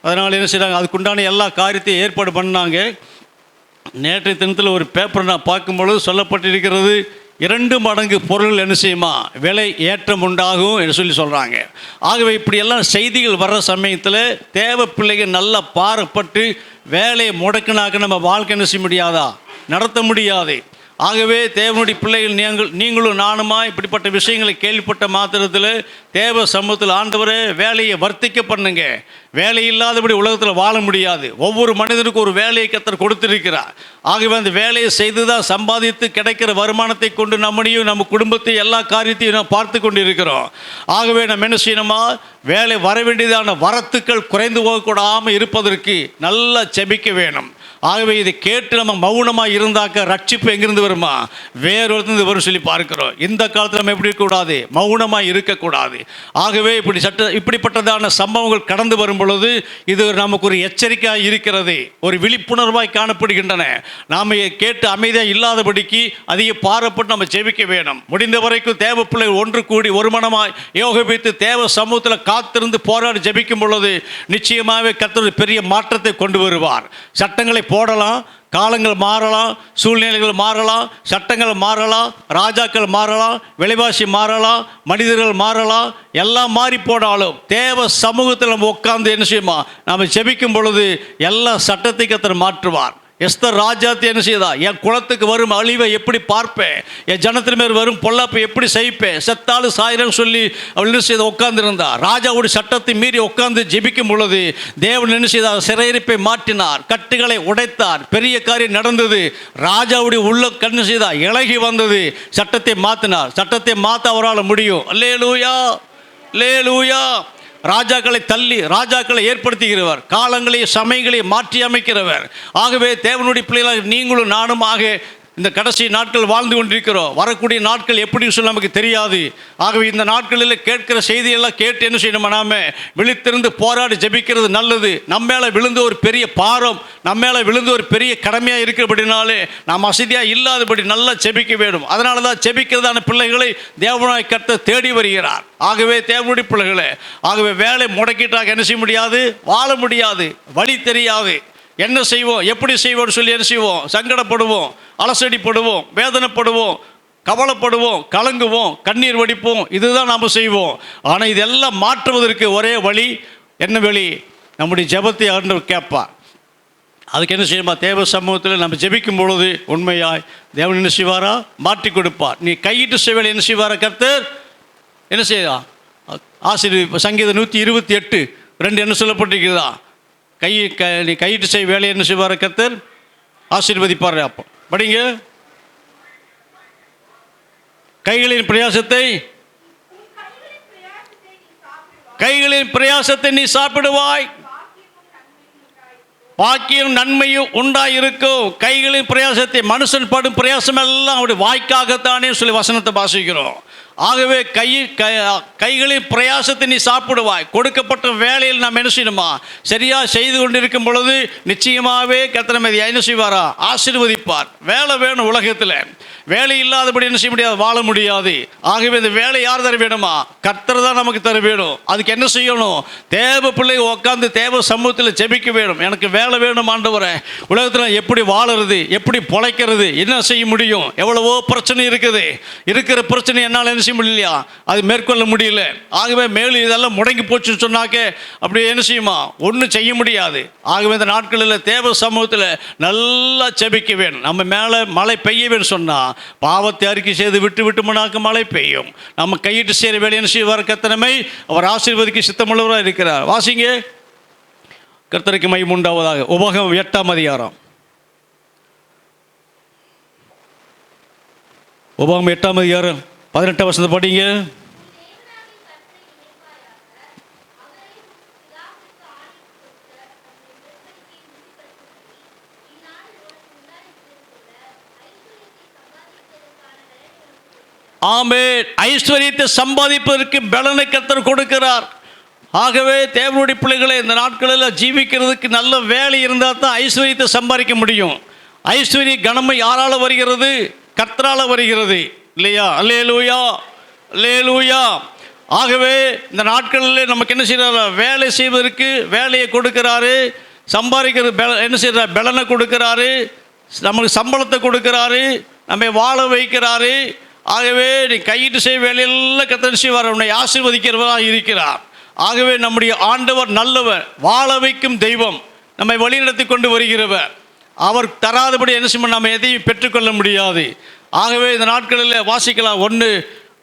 அதனால் என்ன செய்கிறாங்க, அதுக்குண்டான எல்லா காரியத்தையும் ஏற்பாடு பண்ணாங்க. நேற்றைய தினத்தில் ஒரு பேப்பர் நான் பார்க்கும்பொழுது சொல்லப்பட்டிருக்கிறது, 2 மடங்கு பொருள் என்ன செய்யுமா, விலை ஏற்றம் உண்டாகும் என்று சொல்லி சொல்கிறாங்க. ஆகவே இப்படியெல்லாம் செய்திகள் வர்ற சமயத்தில் தேவ பிள்ளைகள் நல்லா பாரப்பட்டு வேலையை முடக்கினாக்க நம்ம வாழ்க்கை என்ன செய்ய முடியாதா, நடத்த முடியாது. ஆகவே தேவனுடைய பிள்ளைகள் நீங்களும் நானுமா இப்படிப்பட்ட விஷயங்களை கேள்விப்பட்ட மாத்திரத்தில் தேவ சமூகத்தில் ஆண்டவரே வேலையை வர்த்திக்க பண்ணுங்க. வேலை இல்லாதபடி உலகத்தில் வாழ முடியாது. ஒவ்வொரு மனிதனுக்கும் ஒரு வேலையை கர்த்தர் கொடுத்திருக்கிறார். ஆகவே அந்த வேலையை செய்து தான் சம்பாதித்து கிடைக்கிற வருமானத்தை கொண்டு நம்மளையும் நம்ம குடும்பத்தை எல்லா காரியத்தையும் நாம் பார்த்து கொண்டு இருக்கிறோம். ஆகவே நம்ம என்ன செய்யணுமா, வேலை வர வேண்டியதான வரத்துக்கள் குறைந்து போகக்கூடாமல் இருப்பதற்கு நல்லா செபிக்க வேணும். ஆகவே இதை கேட்டு நம்ம மௌனமாக இருந்தாக்க ரட்சிப்பு எங்கிருந்து வருமா, வேறொருத்தருந்து வரும் சொல்லி பார்க்கிறோம். இந்த காலத்தில் நம்ம எப்படி இருக்கக்கூடாது, மௌனமாக இருக்கக்கூடாது. ஆகவே இப்படிப்பட்டதான சம்பவங்கள் கடந்து வரும் பொழுது இது நமக்கு ஒரு எச்சரிக்கையாக இருக்கிறது, ஒரு விழிப்புணர்வாய் காணப்படுகின்றன. நாம் கேட்டு அமைதியாக இல்லாதபடிக்கு அதிக பாரப்பட்டு நம்ம ஜெபிக்க வேணும். முடிந்த வரைக்கும் தேவ பிள்ளைகள் ஒன்று கூடி ஒரு மனமாய் யோகித்து தேவ சமூகத்தில் காத்திருந்து போராடி ஜெபிக்கும் பொழுது நிச்சயமாகவே கர்த்தர் பெரிய மாற்றத்தை கொண்டு வருவார். சட்டங்களை போடலாம், காலங்கள் மாறலாம், சூழ்நிலைகள் மாறலாம், சட்டங்கள் மாறலாம், ராஜாக்கள் மாறலாம், விலைவாசி மாறலாம், மனிதர்கள் மாறலாம், எல்லாம் மாறி போனாலும் தேவ சமூகத்தில் நம்ம உட்கார்ந்து என்ன செய்யுமா, நாம் ஜெபிக்கும் பொழுது எல்லா சட்டத்தையும் கர்த்தர் மாற்றுவார். எஸ்தர் ராஜாத்தி என்ன செய்தா, என் குலத்துக்கு வரும் அழிவை எப்படி பார்ப்பேன், என் ஜனத்தின் மேல் வரும் பொல்லாப்பை எப்படி சகிப்பேன், செத்தாலும் சாயிரன்னு சொல்லி அவள் என்ன செய்த உட்கார்ந்துருந்தா. ராஜாவுடைய சட்டத்தை மீறி உட்கார்ந்து ஜெபிக்கும் பொழுது தேவன் என்ன செய்தார், சிறையிருப்பை மாற்றினார், கட்டுகளை உடைத்தார், பெரிய காரியம் நடந்தது. ராஜாவுடைய உள்ள கண்ணு செய்தார், இலகி வந்தது, சட்டத்தை மாற்றினார். சட்டத்தை மாற்ற அவரால் முடியும். அல்லேலூயா, அல்லேலூயா. ராஜாக்களை தள்ளி ராஜாக்களை ஏற்படுத்துகிறவர், காலங்களை சமயங்களை மாற்றி அமைக்கிறவர். ஆகவே தேவனுடைய பிள்ளைகளாக நீங்களும் நானும் இந்த கடைசி நாட்கள் வாழ்ந்து கொண்டிருக்கிறோம். வரக்கூடிய நாட்கள் எப்படி சொல்ல நமக்கு தெரியாது. ஆகவே இந்த நாட்களில் கேட்கிற செய்தியெல்லாம் கேட்டு என்ன செய்யணும், நாம விழித்திருந்து போராடி ஜெபிக்கிறது நல்லது. நம்ம மேலே விழுந்த ஒரு பெரிய பாரம், நம்ம மேலே விழுந்த ஒரு பெரிய கடமையாக இருக்கிறபடினாலே நாம் அசதியாக இல்லாதபடி நல்லா ஜெபிக்க வேண்டும். அதனால தான் ஜெபிக்கிறதான பிள்ளைகளை தேவனாய் கர்த்தர் தேடி வருகிறார். ஆகவே தேவனுடைய பிள்ளைகளே, ஆகவே வேலை முடக்கிட்டாக என்ன செய்ய முடியாது, வாழ முடியாது, வழி தெரியாது, என்ன செய்வோம் எப்படி செய்வோம்னு சொல்லி என்ன செய்வோம், சங்கடப்படுவோம், அலசடிப்படுவோம், வேதனைப்படுவோம், கவலைப்படுவோம், கலங்குவோம், கண்ணீர் வடிப்போம். இதுதான் நாம் செய்வோம். ஆனால் இதெல்லாம் மாற்றுவதற்கு ஒரே வழி, என்ன வழி, நம்முடைய ஜெபத்தை ஆண்டவர் கேட்பார். அதுக்கு என்ன செய்யுமா, தேவ சமூகத்தில் நம்ம ஜெபிக்கும் பொழுது உண்மையாய் தேவன் என்ன செய்வாரா, மாற்றி கொடுப்பார். நீ கையிட்டு செய்வேலை என்ன செய்வாரா கர்த்தர், என்ன செய்யா, ஆசிரியர் சங்கீதம் 128:2 என்ன சொல்லப்பட்டிருக்கிறதா, நீ கையிட்டு செய்ய வேலையை என்ன செய்வார் கர்த்தர், ஆசீர்வதிப்பார். அப்போ படிங்க, கைகளின் பிரயாசத்தை நீ சாப்பிடுவாய், பாக்கியம் நன்மையும் உண்டாயிருக்கும். கைகளின் பிரயாசத்தை, மனுஷன் படும் பிரயாசம் எல்லாம் அவருடைய வாய்க்காகத்தானே சொல்லி வசனத்தை வாசிக்கிறோம். ஆகவே கைகளின் பிரயாசத்தை நீ சாப்பிடுவாய். கொடுக்கப்பட்ட வேலையில் நாம் என்ன செய்யணுமா, சரியாக செய்து கொண்டிருக்கும் பொழுது நிச்சயமாகவே கர்த்தர் நம்மை என்ன செய்வாரா, ஆசீர்வதிப்பார். வேலை வேணும். உலகத்தில் வேலை இல்லாதபடி என்ன செய்ய முடியாது, வாழ முடியாது. ஆகவே இந்த வேலை யார் தர வேணுமா, கர்த்தர் தான் நமக்கு தர வேணும். அதுக்கு என்ன செய்யணும், தேவ பிள்ளை உட்காந்து தேவ சமூகத்தில் ஜெபிக்க வேணும். எனக்கு வேலை வேணும் ஆண்டவரே, உலகத்தில் எப்படி வாழறது, எப்படி பொழைக்கிறது, என்ன செய்ய முடியும், எவ்வளவோ பிரச்சனை இருக்குது. இருக்கிற பிரச்சனை என்னால் என்ன செய்ய முடியலையா, அது மேற்கொள்ள முடியல. ஆகவே மேலும் இதெல்லாம் முடங்கி போச்சுன்னு சொன்னாக்க அப்படி என்ன செய்யுமா, ஒன்றும் செய்ய முடியாது. ஆகவே இந்த நாட்களில் தேவ சமூகத்தில் நல்லா ஜெபிக்க வேணும். நம்ம மேலே மழை பெய்ய வேணும் சொன்னால் பாவத்தை அறிக்கை செய்து விட்டு விட்டு முன்னாக்க மழை பெய்யும். நம்ம கையிட்டு செய்கிற வேலை என்ன செய்வார் கர்த்தரை அவர் ஆசீர்வதிக்க சித்தமுள்ளவராக இருக்கிறார். வாசிங்க, கர்த்தருக்கு மகிமை உண்டாவதாக. உபாகமம் 8ஆம் அதிகாரம், உபாகமம் 8ஆம் அதிகாரம் 18ஆம் வசனத்தை படிங்க. ஆமென். ஐஸ்வர்யத்தை சம்பாதிப்பதற்கு பலனை கர்த்தர் கொடுக்கிறார். ஆகவே தேவனுடைய பிள்ளைகளை இந்த நாட்களில் ஜீவிக்கிறதுக்கு நல்ல வேலை இருந்தால் தான் ஐஸ்வர்யத்தை சம்பாதிக்க முடியும். ஐஸ்வர்ய கனமை யாரால் வருகிறது, கர்த்தரால் வருகிறது இல்லையா? அல்லேலூயா, அல்லேலூயா. ஆகவே இந்த நாட்களில் நமக்கு என்ன செய்யறாரு, வேலை செய்வதற்கு வேலையை கொடுக்கிறாரு, சம்பாதிக்கிறது என்ன செய்யறாரு, பலனை கொடுக்கிறாரு, நமக்கு சம்பளத்தை கொடுக்கிறாரு, நம்மை வாழ வைக்கிறாரு. ஆகவே நீ கையிட்டு செய்ய வேலையெல்லாம் கர்த்தர் செய்வார், உன்னை ஆசீர்வதிக்கிறவராக இருக்கிறார். ஆகவே நம்முடைய ஆண்டவர் நல்லவர், வாழ வைக்கும் தெய்வம், நம்மை வழிநடத்தி கொண்டு வருகிறவர். அவர் தராதபடி என்ன செய்ய நம்ம எதையும் பெற்றுக்கொள்ள முடியாது. ஆகவே இந்த நாட்களில் வாசிக்கலாம். 1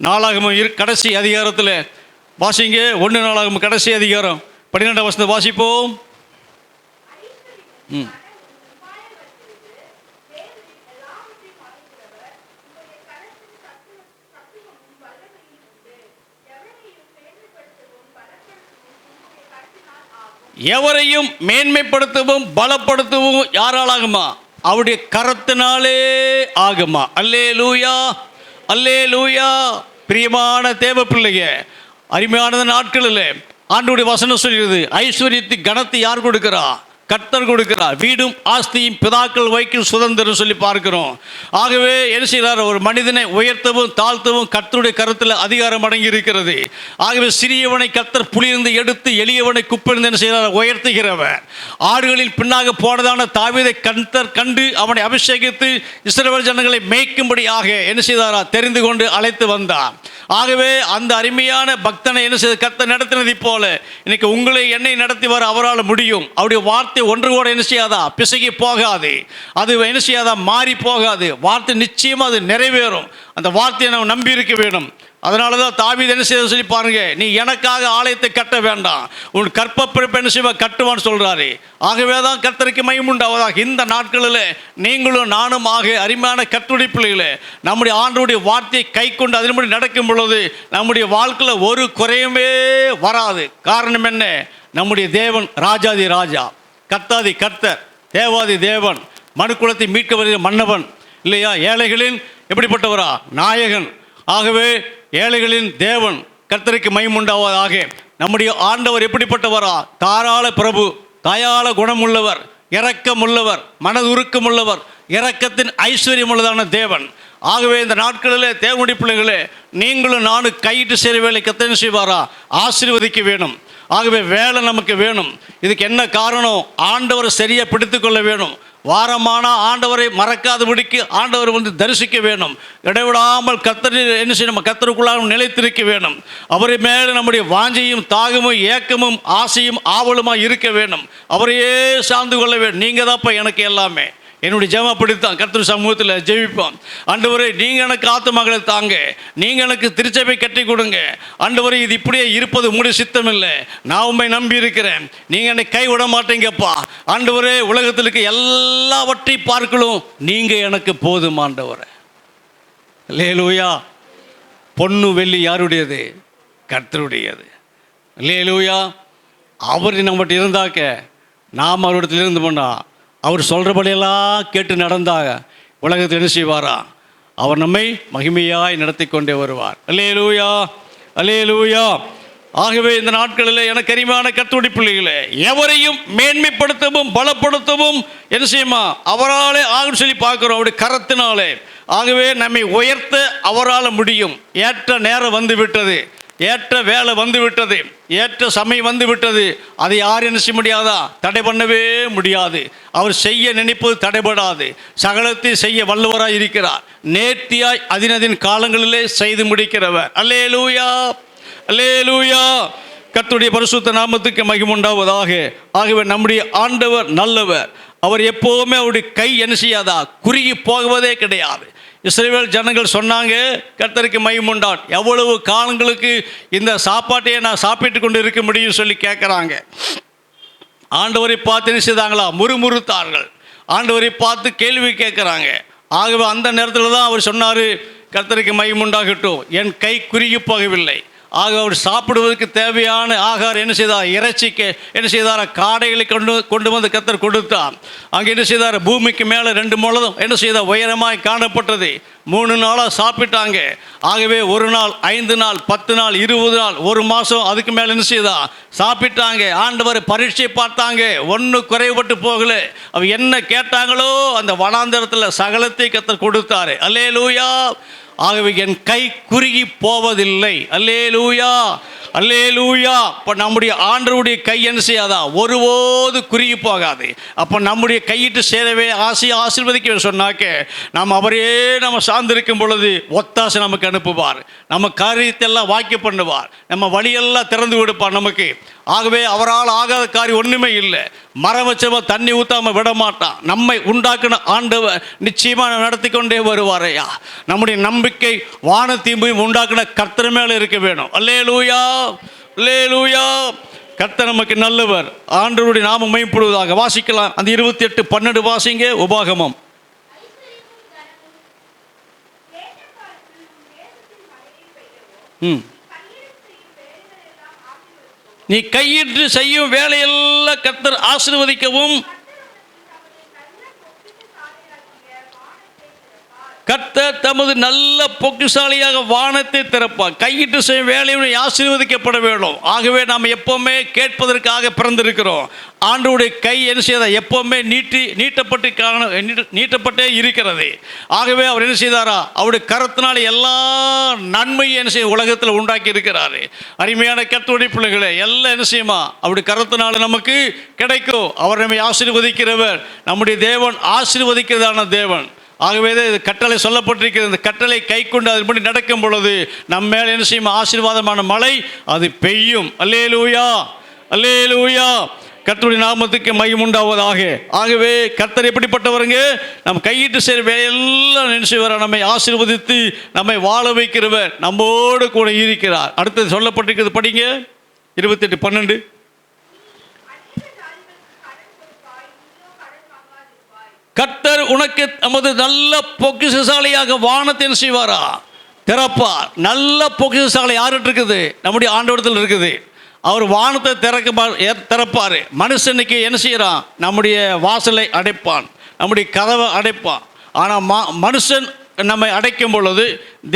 நாளாகமம் கடைசி அதிகாரத்தில் வாசிங்க. 1 நாளாகமம் கடைசி அதிகாரம் 12ஆம் வசனத்தை வாசிப்போம். எவரையும் மேன்மைப்படுத்தவும் பலப்படுத்தவும் யாரால் ஆகுமா, அவருடைய கரத்தினாலே ஆகுமா. அல்லேலூயா, அல்லேலூயா. பிரியமான தேவ பிள்ளைங்க, அருமையான நாட்களில் ஆண்டவருடைய வசனம் சொல்கிறது, ஐஸ்வர்யத்தை கனத்தை யார் கொடுக்கிறா, கர்த்தர் கொடுக்கிறார். வீடும் ஆஸ்தியும் பிதாக்கள் வைக்கும் சுதந்திரம் சொல்லி பார்க்கிறோம். ஆகவே என்ன செய்கிறார், ஒரு மனிதனை உயர்த்தவும் தாழ்த்தவும் கர்த்தருடைய கருத்தில் அதிகாரம் அடங்கி இருக்கிறது. ஆகவே சிறியவனை கர்த்தர் புலியிருந்து எடுத்து எளியவனை குப்பிலிருந்து என்ன செய்கிறார், உயர்த்துகிறவர். ஆடுகளில் பின்னாக போனதான தாவீதை கர்த்தர் கண்டு அவனை அபிஷேகித்து இஸ்ரவேல் ஜனங்களை மேய்க்கும்படியாக என்ன செய்தாரா, தெரிந்து கொண்டு அழைத்து வந்தார். ஆகவே அந்த அருமையான பக்தனை என்ன செய்த கர்த்தர் நடத்தினதை போல இன்னைக்கு உங்களை என்னை நடத்தி வர அவரால் முடியும். அவருடைய வார்த்தை ஒன்று கூட என்ன செய்யாதா, பிசகி போகாது, அது என்ன செய்யாதா, மாறி போகாது. வார்த்தை நிச்சயமாக அது நிறைவேறும். அந்த வார்த்தையை நாம் நம்பி இருக்க வேண்டும். அதனால தான் தாவீது என்ன செய்ய சொல்லி பாருங்க, நீ எனக்காக ஆலயத்தை கட்ட வேண்டாம், உன் கற்பப்பிறப்பு என்ன செய்வ கட்டுவான்னு சொல்றாரு. ஆகவே தான் கர்த்தருக்கு மகிமை உண்டாவதாக. இந்த நாட்களில் நீங்களும் நானும் அருமையான கர்த்தருடைய பிள்ளைகளே, நம்முடைய ஆண்டவருடைய வார்த்தையை கை கொண்டு அதன்படி நடக்கும் பொழுது நம்முடைய வாழ்க்கையில் ஒரு குறையுமே வராது. காரணம் என்ன? நம்முடைய தேவன் ராஜாதி ராஜா, கர்த்தாதி கர்த்தர், தேவாதி தேவன், மனுக்குலத்தை மீட்க வருகிற மன்னவன் இல்லையா? ஏழைகளின் எப்படிப்பட்டவரா? நாயகன். ஆகவே ஏழைகளின் தேவன், கர்த்தருக்கு மகிமை உண்டாவதாக. நம்முடைய ஆண்டவர் எப்படிப்பட்டவரா? தாராள பிரபு, தயாள குணமுள்ளவர், இரக்கமுள்ளவர், மனதுருக்கமுள்ளவர், இரக்கத்தின் ஐஸ்வர்யம் உள்ளதான தேவன். ஆகவே இந்த நாட்களில் தேவனுடைய பிள்ளைகளே, நீங்களும் நானும் கையிட்டு சேர வேலை கர்த்தர் செய்வாரா? ஆசீர்வதிக்க வேணும். ஆகவே வேலை நமக்கு வேணும். இதுக்கு என்ன காரணம்? ஆண்டவரை சரியாக பிடித்து கொள்ள வேணும். வாரமான ஆண்டவரை மறக்காதபடிக்கு ஆண்டவரை தரிசிக்க வேணும். இடைவிடாமல் கர்த்தர் என்ன செய்ய, நம்ம கர்த்தருக்குள்ளாக நிலைத்திருக்க வேணும். அவரை மேலே நம்முடைய வாஞ்சையும் தாகமும் ஏக்கமும் ஆசையும் ஆவலுமாக இருக்க வேணும். அவரையே சார்ந்து கொள்ள வேண்டும். நீங்கள் தான்ப்பா எனக்கு எல்லாமே. என்னுடைய ஜெபம் அப்படித்தான். கர்த்தர் சமூகத்தில் ஜெபிப்போம். ஆண்டவரே, நீங்கள் எனக்கு ஆத்துமகளை தாங்க, நீங்கள் எனக்கு திருச்சபை கட்டி கொடுங்க. ஆண்டவரே, இது இப்படியே இருப்பது உங்களுடைய சித்தம் இல்லை, நான் உண்மை நம்பி இருக்கிறேன், நீங்கள் என்னை கை விட மாட்டீங்கப்பா. ஆண்டவரே, உலகத்தில் இருக்க எல்லாவற்றையும் பார்க்கலும் நீங்கள் எனக்கு போதும் ஆண்டவரே. அல்லேலூயா. பொண்ணு வெள்ளி யாருடையது? கர்த்தருடையது. அல்லேலூயா. அவர் நம்மகிட்ட இருந்தாக்க நாம் அவரிடத்தில் இருந்து போனா, அவர் சொல்கிறபடியெல்லாம் கேட்டு நடந்தாக உலகத்தில் என்ன செய்வாரா? அவர் நம்மை மகிமையாய் நடத்தி கொண்டே வருவார். அல்லேலூயா, அல்லேலூயா. ஆகவே இந்த நாட்களில் எனக்கு அருமையான கர்த்தருடைய பிள்ளைகளே, எவரையும் மேன்மைப்படுத்தவும் பலப்படுத்தவும் என்ன செய்யுமா? அவராலே ஆகும் சொல்லி பார்க்குறோம், அவருடைய கரத்தினாலே. ஆகவே நம்மை உயர்த்த அவரால் முடியும். ஏற்ற நேரம் வந்து விட்டது, ஏற்ற வேலை வந்து விட்டது, ஏற்ற சமயம் வந்து விட்டது. அதை யாரும் என்ன செய்ய முடியாதா? தடை பண்ணவே முடியாது. அவர் செய்ய நினைப்பது தடைபடாது. சகலத்தை செய்ய வல்லவராய் இருக்கிறார். நேர்த்தியாய் அதினதின் காலங்களிலே செய்து முடிக்கிறவர். அல்லேலூயா, அல்லேலூயா. கர்த்தருடைய பரிசுத்த நாமத்துக்கு மகிமை உண்டாவதாக. ஆகவே நம்முடைய ஆண்டவர் நல்லவர். அவர் எப்போவுமே அவருடைய கை என்ன செய்யாதா? குறுகி போகுவதே கிடையாது. இஸ்ரவேல் ஜனங்கள் சொன்னாங்க, கர்த்தருக்கு மகிமை உண்டான், எவ்வளவு காலங்களுக்கு இந்த சாப்பாட்டையே நான் சாப்பிட்டு கொண்டு இருக்க முடியும் சொல்லி கேட்குறாங்க. ஆண்டவரை பார்த்து என்ன செய்தாங்களா? முறுமுறுத்தார்கள். ஆண்டவரை பார்த்து கேள்வி கேட்குறாங்க. ஆகவே அந்த நேரத்தில் தான் அவர் சொன்னார், கர்த்தருக்கு மகிமை உண்டாகட்டும், என் கை குறுகி போகவில்லை. ஆக அவர் சாப்பிடுவதற்கு தேவையான ஆகாரம் என்ன செய்தார்? இறைச்சிக்கு என்ன செய்தார்? காடைகளை கொண்டு வந்து கர்த்தர் கொடுத்தார். அங்கே என்ன செய்தார்? பூமிக்கு மேலே 2 முழம் என்ன செய்தார்? உயரமாய் காணப்பட்டது. 3 நாளாக சாப்பிட்டாங்க. ஆகவே 1 நாள், 5 நாள், 10 நாள், 20 நாள், 1 மாதம், அதுக்கு மேலே என்ன செய்தா? சாப்பிட்டாங்க. ஆண்டவர் பரீட்சை பார்த்தாங்க, ஒன்றும் குறைபட்டு போகல. அவர் என்ன கேட்டாங்களோ அந்த வனாந்தரத்தில் சகலத்தை கர்த்தர் கொடுத்தாரு. அல்லேலூயா. ஆகவே என் கை குறுகி போவதில்லை. அல்லேலூயா, அல்லேலூயா. இப்போ நம்முடைய ஆண்டவருடைய கை என்ன செய்யாதா? ஒருபோது குறுகி போகாது. அப்போ நம்முடைய கையிட்டு சேரவே ஆசீர்வதிக்க சொன்னாக்க நாம் அவரையே நம்ம சார்ந்திருக்கும் பொழுது ஒத்தாசை நமக்கு அனுப்புவார். நம்ம காரியத்தெல்லாம் வாக்கிய பண்ணுவார். நம்ம வழியெல்லாம் திறந்து விடுப்பார் நமக்கு. ஆகவே அவரால் ஆகாத காரியம் ஒன்றுமே இல்லை. மரம் வச்சவ தண்ணி ஊற்றாமல் விட மாட்டான். நம்மை உண்டாக்கின ஆண்டவர் நிச்சயமாக நடத்தி கொண்டே வருவாரையா. நம்முடைய நம்பிக்கை வானத்தீம்பையும் உண்டாக்கின கர்த்தர் மேலே இருக்க வேணும். அல்லேலூயா, அல்லேலூயா. கர்த்தர் நமக்கு நல்லவர். ஆண்டவருடைய நாமம் மகிமைப்படுவதாக. வாசிக்கலாம். அந்த 28:12 வாசிங்க. உபாகமம். நீ கையிட்டு செய்யும் வேலையெல்லாம் கர்த்தர் ஆசீர்வதிக்கவும் கர்த்தர் தமது நல்ல பொக்கிஷாலியாக வானத்தை திறப்பார். கையிட்டு செய்யும் வேலையை ஆசீர்வதிக்கப்பட வேண்டும். ஆகவே நாம் எப்போவுமே கேட்பதற்காக பிறந்திருக்கிறோம். ஆண்டவருடைய கை என்ன செய்தார்? எப்போவுமே நீட்டப்பட்டே இருக்கிறது. ஆகவே அவர் என்ன செய்தாரா? அவருடைய கரத்தினால் எல்லா நன்மையும் என்ன செய்ய உலகத்தில் உண்டாக்கி இருக்கிறாரு. அருமையான கர்த்தருடைய பிள்ளைகளே, எல்லாம் என்ன செய்யுமா? அவருடைய கரத்தினால் நமக்கு கிடைக்கும். அவர் நம்மை ஆசீர்வதிக்கிறவர். நம்முடைய தேவன் ஆசீர்வதிக்கிறதான தேவன். ஆகவே இது கட்டளை சொல்லப்பட்டிருக்கிறது. இந்த கட்டளை கை கொண்டு அதன்படி நடக்கும் பொழுது நம்ம மேலே என்ன செய்யும்? ஆசீர்வாதமான மழை அது பெய்யும். அல்லேலூயா, அல்லேலூயா. கர்த்தருடைய நாமத்துக்கு மகிமை உண்டாவதாக. ஆகவே கர்த்தர் எப்படிப்பட்டவருங்க? நம்ம கையிட்டு செய்கிற வேலையெல்லாம் நினைச்சுவார், நம்மை ஆசீர்வதித்து நம்மை வாழ வைக்கிறவர், நம்மோடு கூட இருக்கிறார். அடுத்தது சொல்லப்பட்டிருக்கிறது, படிங்க 28:12. கர்த்தர் உனக்கு நமது நல்ல பொக்கிஷசாலியாக வானத்தை என்ன செய்வாரா? திறப்பார். நல்ல பொக்கிஷசாலை யார்கிட்ட இருக்குது? நம்முடைய ஆண்டவரத்தில் இருக்குது. அவர் வானத்தை திறப்பார். மனுஷனுக்கு என்ன செய்கிறான்? நம்முடைய வாசலை அடைப்பான், நம்முடைய கதவை அடைப்பான். ஆனால் மனுஷன் நம்மை அடைக்கும் பொழுது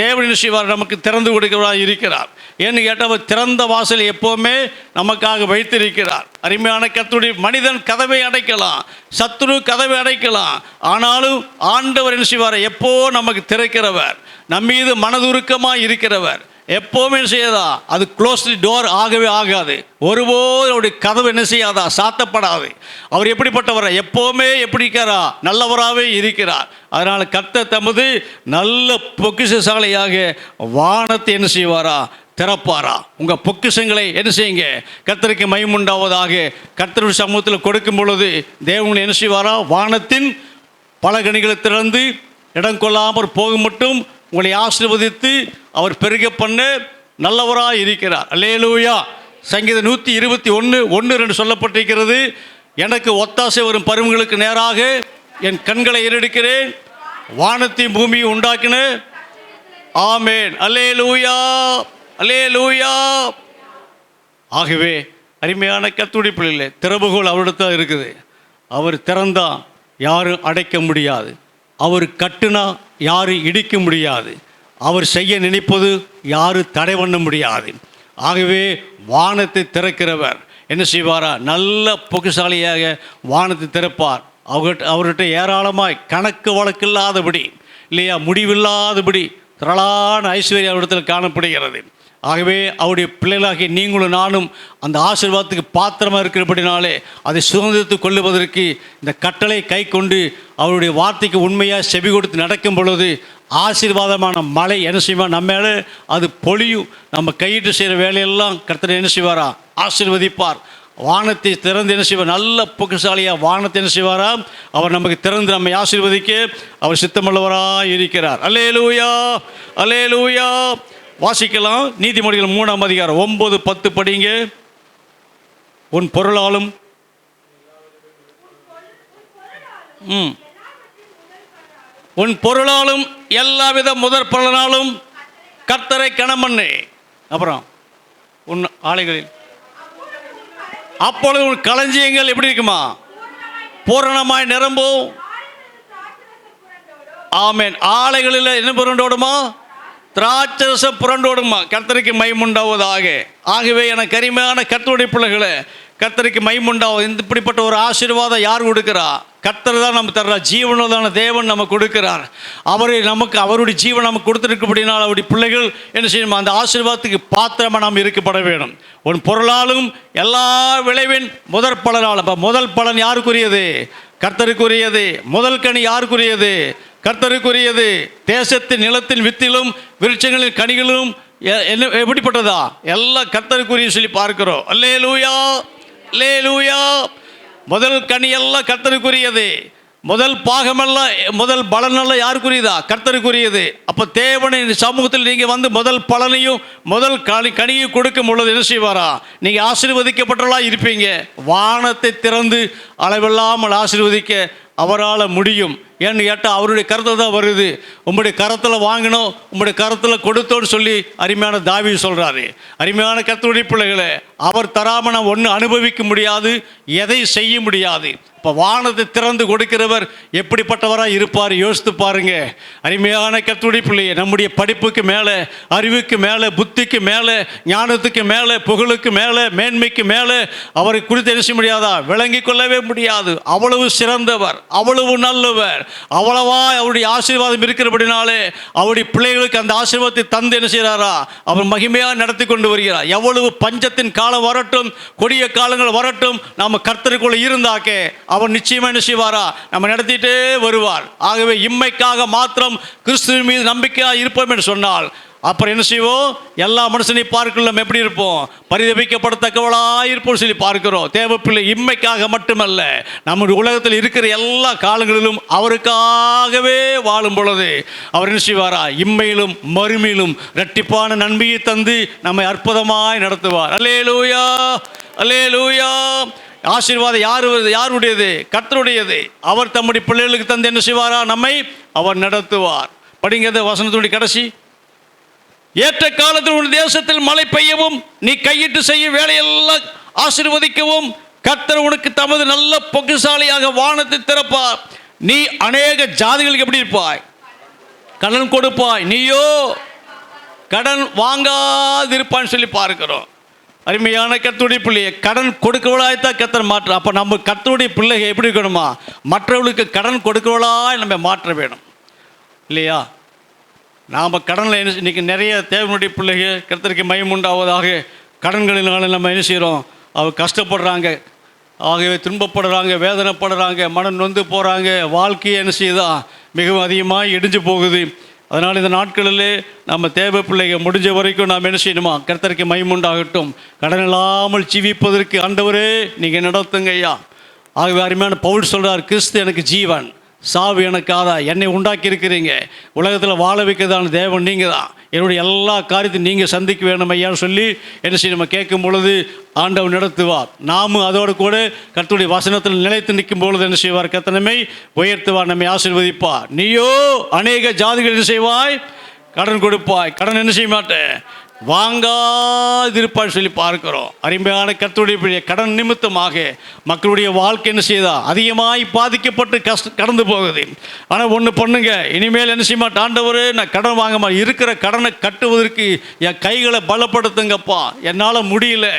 தேவன் செய்வார், நமக்கு திறந்து கொடுக்கிறவராக இருக்கிறார். ஏன்னு கேட்டால் அவர் திறந்த வாசலை எப்போவுமே நமக்காக வைத்திருக்கிறார். அருமையான கர்த்தருடைய மனிதன் கதவை அடைக்கலாம், சத்துரு கதவை அடைக்கலாம், ஆனாலும் ஆண்டவர் என்ன செய்வார்? எப்போ நமக்கு திறக்கிறவர், நம்மீது மனதுருக்கமாக இருக்கிறவர். எப்போவுமே செய்யாதா? அது க்ளோஸ்டு டோர் ஆகவே ஆகாது. ஒருபோது அவருடைய கதவு என்ன செய்யாதா? சாத்தப்படாது. அவர் எப்படிப்பட்டவரா? எப்போவுமே எப்படி இருக்காரா? நல்லவராகவே இருக்கிறார். அதனால் கர்த்தர் தமது நல்ல பொக்கிஷசாலையாக வானத்தை என்ன செய்வாரா? திறப்பாரா? உங்கள் பொக்கிஷங்களை என்ன செய்யுங்க? கர்த்தருக்கு மகிமை உண்டாவதாக. கர்த்தருடைய சமூகத்தில் கொடுக்கும் பொழுது தேவன் என்ன செய்வாரா? வானத்தின் பல கனிகளை திறந்து இடம் கொள்ளாமல் போகும் மட்டும் உங்களை ஆசீர்வதித்து அவர் பெருக பண்ண நல்லவராக இருக்கிறார். அல்லேலூயா. சங்கீதம் 121:1-2 சொல்லப்பட்டிருக்கிறது, எனக்கு ஒத்தாசை வரும் பருவங்களுக்கு நேராக என் கண்களை ஏறெடுக்கிறேன், வானத்தையும் பூமியை உண்டாக்கின. ஆமேன். அல்லேலூயா, அல்லேலூயா. ஆகவே அருமையான கர்த்தருடைய பிள்ளைகளே, திறவுகோல் அவரிடத்தில் இருக்குது. அவர் திறந்தா யாரும் அடைக்க முடியாது, அவர் கட்டுனா யாரும் இடிக்க முடியாது, அவர் செய்ய நினைப்பது யாரும் தடை பண்ண முடியாது. ஆகவே வானத்தை திறக்கிறவர் என்ன செய்வாரா? நல்ல பொக்கிஷசாலியாக வானத்தை திறப்பார். அவர்கிட்ட ஏராளமாய் கணக்கு வழக்கில்லாதபடி இல்லையா, முடிவில்லாதபடி திரளான ஐஸ்வர்யம் அவரிடத்தில் காணப்படுகிறது. ஆகவே அவருடைய பிள்ளைகளாகிய நீங்களும் நானும் அந்த ஆசீர்வாதத்துக்கு பாத்திரமாக இருக்கிறபடினாலே அதை சுதந்திரத்து கொள்ளுவதற்கு இந்த கட்டளை கை கொண்டு அவருடைய வார்த்தைக்கு உண்மையாக செவி கொடுத்து நடக்கும் பொழுது ஆசீர்வாதமான மழை என்ன செய்வா? நம்ம மேலே அது பொழியும். நம்ம கையிட்டு செய்கிற வேலையெல்லாம் கர்த்தர் என்ன செய்வாரா? ஆசீர்வதிப்பார். வானத்தை திறந்து என்ன செய்வார்? நல்ல பொக்கிஷசாலியாக வானத்தை என்ன செய்வாரா? அவர் நமக்கு திறந்து நம்மை ஆசீர்வதிக்க அவர் சித்தமுள்ளவராக இருக்கிறார். அல்லேலூயா, அல்லேலூயா. வாசிக்கலாம். நீதிமொழிகள் 3:9-10 படிங்க. உன் பொருளாலும் உன் பொருளாலும் எல்லாவித முதற் பலனாலும் கர்த்தரை கனமண்ணு. அப்புறம் உன் ஆலைகளில் அப்பொழுது உன் களஞ்சியங்கள் எப்படி இருக்குமா? பூரணமாய் நிரம்பும். ஆமேன். ஆலைகளில் என்ன புரண்டோடுமா? திராட்சரசம் புரண்டோடுமா? கர்த்தருக்கு மகிமை உண்டாவதாக. ஆகவே எனக்கு அருமையான கர்த்தருடைய பிள்ளைகளே, கர்த்தருக்கு மகிமை உண்டாவது. இப்படிப்பட்ட ஒரு ஆசீர்வாதம் யார் கொடுக்கிறா? கர்த்தர் தான் நம்ம தர்றார். ஜீவனதான தேவன் நம்ம கொடுக்கிறார். அவருடைய ஜீவன் நமக்கு கொடுத்துருக்கப்படினால் அவருடைய பிள்ளைகள் என்ன செய்யணும்? அந்த ஆசீர்வாதத்துக்கு பாத்திரமாக நாம் இருக்கப்பட வேணும். உன் பொருளாலும் எல்லா விளைவின் முதற் பலனாலும். இப்போ முதல் பலன் யாருக்குரியது? கர்த்தருக்குரியது. முதல் கனி யாருக்குரியது? கர்த்தருக்குரியது. தேசத்தின் நிலத்தின் வித்திலும் விருட்சங்களின் கனிகளும் என்ன எப்படிப்பட்டதா? எல்லாம் கர்த்தருக்குரிய சொல்லி பார்க்கிறோம். அல்லேலூயா, அல்லேலூயா. முதல் கனி எல்லாம் கர்த்தருக்குரியது. முதல் பாகமெல்லாம் முதல் பலனெல்லாம் யாருக்குரியதா? கர்த்தருக்குரியது. அப்போ தேவனின் சமூகத்தில் நீங்கள் வந்து முதல் பலனையும் முதல் கனியும் கொடுக்கும் பொழுது என்ன செய்வாரா? நீங்கள் ஆசீர்வதிக்கப்பட்டவர்களாக இருப்பீங்க. வானத்தை திறந்து அளவில்லாமல் ஆசீர்வதிக்க அவரால் முடியும். ஏன்னு கேட்டால் அவருடைய கருத்தில் தான் வருது. உங்களுடைய கரத்தில் வாங்கினோம், உங்களுடைய கரத்தில் கொடுத்தோன்னு சொல்லி அருமையான தாவீது சொல்கிறாரு. அருமையான கர்த்தருடைய பிள்ளைகளை, அவர் தராமல் நாம் ஒன்றும் அனுபவிக்க முடியாது, எதை செய்ய முடியாது. இப்போ வானத்தை திறந்து கொடுக்கிறவர் எப்படிப்பட்டவராக இருப்பார்? யோசித்து பாருங்க. அருமையான கர்த்தருடைய பிள்ளையை, நம்முடைய படிப்புக்கு மேலே, அறிவுக்கு மேலே, புத்திக்கு மேலே, ஞானத்துக்கு மேலே, புகழுக்கு மேலே, மேன்மைக்கு மேலே அவரை குறித்து என்ன செய்ய முடியாதா? விளங்கி கொள்ளவே முடியாது. அவ்வளவு சிறந்தவர், அவ்வளவு நல்லவர், அவ்வளவா அவருடைய ஆசீர்வாதம் இருக்கிறபடினாலே அவருடைய பிள்ளைகளுக்கு அந்த ஆசீர்வாதத்தை தந்து என்ன செய்கிறாரா? அவர் மகிமையாக நடத்தி கொண்டு வருகிறார். எவ்வளவு பஞ்சத்தின் காலம் வரட்டும், கொடிய காலங்கள் வரட்டும், நாம் கர்த்தருக்குள்ள இருந்தாக்க அவர் நிச்சயமாக என்ன செய்வாரா? நம்ம நடத்திட்டே வருவார். ஆகவே இம்மைக்காக மாத்திரம் கிறிஸ்துவின் மீது நம்பிக்கையாக இருப்போம் என்று சொன்னால் அப்புறம் என்ன செய்வோம்? எல்லா மனுஷனை பார்க்கல நம்ம எப்படி இருப்போம்? பரிதபிக்கப்படத்தக்கவளாக இருப்போம் சொல்லி பார்க்கிறோம். தேவப்பிள்ளை இம்மைக்காக மட்டுமல்ல, நம்முடைய உலகத்தில் இருக்கிற எல்லா காலங்களிலும் அவருக்காகவே வாழும் பொழுது அவர் என்ன செய்வாரா? இம்மையிலும் மறுமையிலும் இரட்டிப்பான நன்மையை தந்து நம்மை அற்புதமாய் நடத்துவார். அல்லேலூயா, அல்லேலூயா. ஆசீர்வாதம் யாருடையது? கர்த்தருடையது. அவர் தம்முடைய பிள்ளைகளுக்கு தந்து என்ன செய்வாரா? நம்மை அவர் நடத்துவார். படிங்கிறது வசனத்துடைய கடைசி. ஏற்ற காலத்தில் உன் தேசத்தில் மழை பெய்யவும் நீ கையிட்டு செய்ய வேலையெல்லாம் ஆசீர்வதிக்கவும் கர்த்தர் உனக்கு தமது நல்ல பொக்கிஷாலியாக வானத்தை திறப்பார். நீ அநேக ஜாதிகளுக்கு எப்படி இருப்பாய்? கடன் கொடுப்பாய். நீயோ கடன் வாங்காதிருப்பான்னு சொல்லி பார்க்கிறோம். அருமையான கர்த்தருடைய பிள்ளையை கடன் கொடுக்கவளாய்த்தான் கர்த்தர் மாற்ற. அப்போ நம்ம கர்த்தருடைய பிள்ளைகள் எப்படி இருக்கணுமா? மற்றவர்களுக்கு கடன் கொடுக்கவளாய் நம்ம மாற்ற வேணும் இல்லையா? நாம் கடனில் இன்றைக்கி நிறைய தேவனுடைய பிள்ளைகள் கர்த்தருக்கு மகிமை உண்டாவதாக கடன்களினால நம்ம என்ன செய்கிறோம்? அவங்க கஷ்டப்படுறாங்க, ஆகவே துன்பப்படுறாங்க, வேதனைப்படுறாங்க, மனம் நொந்து போகிறாங்க. வாழ்க்கையை என்ன செய்யுதா? மிகவும் அதிகமாக இடிஞ்சு போகுது. அதனால் இந்த நாட்களில் நம்ம தேவ பிள்ளைகள் முடிஞ்ச வரைக்கும் நாம் என்ன செய்யணுமா? கர்த்தருக்கு மகிமை உண்டாகட்டும். கடன் இல்லாமல் ஜீவிப்பதற்கு ஆண்டவரே நீங்கள் நடத்துங்க ஐயா. ஆகவே அருமையான பவுல் சொல்கிறார், கிறிஸ்து எனக்கு ஜீவன், சாவு எனக்கு ஆதா. என்னை உண்டாக்கி இருக்கிறீங்க, உலகத்தில் வாழ வைக்கிறதான தேவன் நீங்கள் தான். என்னுடைய எல்லா காரியத்தையும் நீங்கள் சந்திக்க வேணும் ஐயான்னு சொல்லி என்ன செய்ய நம்ம கேட்கும் பொழுது ஆண்டவர் நடத்துவார். நாமும் அதோடு கூட கர்த்தருடைய வசனத்தில் நிலைத்து நிற்கும் பொழுது என்ன செய்வார்? கர்த்தர் நம்மை உயர்த்துவார், நம்மை ஆசீர்வதிப்பார். நீயோ அநேக ஜாதிகள் என்ன செய்வாய்? கடன் கொடுப்பாய். கடன் என்ன செய்ய மாட்டேன்? வாங்காதிருப்பான்னு சொல்லி பார்க்கிறோம். அருமையான கர்த்தருடைய கடன் நிமித்தமாக மக்களுடைய வாழ்க்கை என்ன செய்தா? அதிகமாய் பாதிக்கப்பட்டு கடந்து போகுது. ஆனால் ஒன்று பண்ணுங்க, இனிமேல் என்ன செய்ய மாட்டேன்? ஆண்டவரே நான் கடன் வாங்க இருக்கிற கடனை கட்டுவதற்கு என் கைகளை பலப்படுத்துங்கப்பா, என்னால் முடியல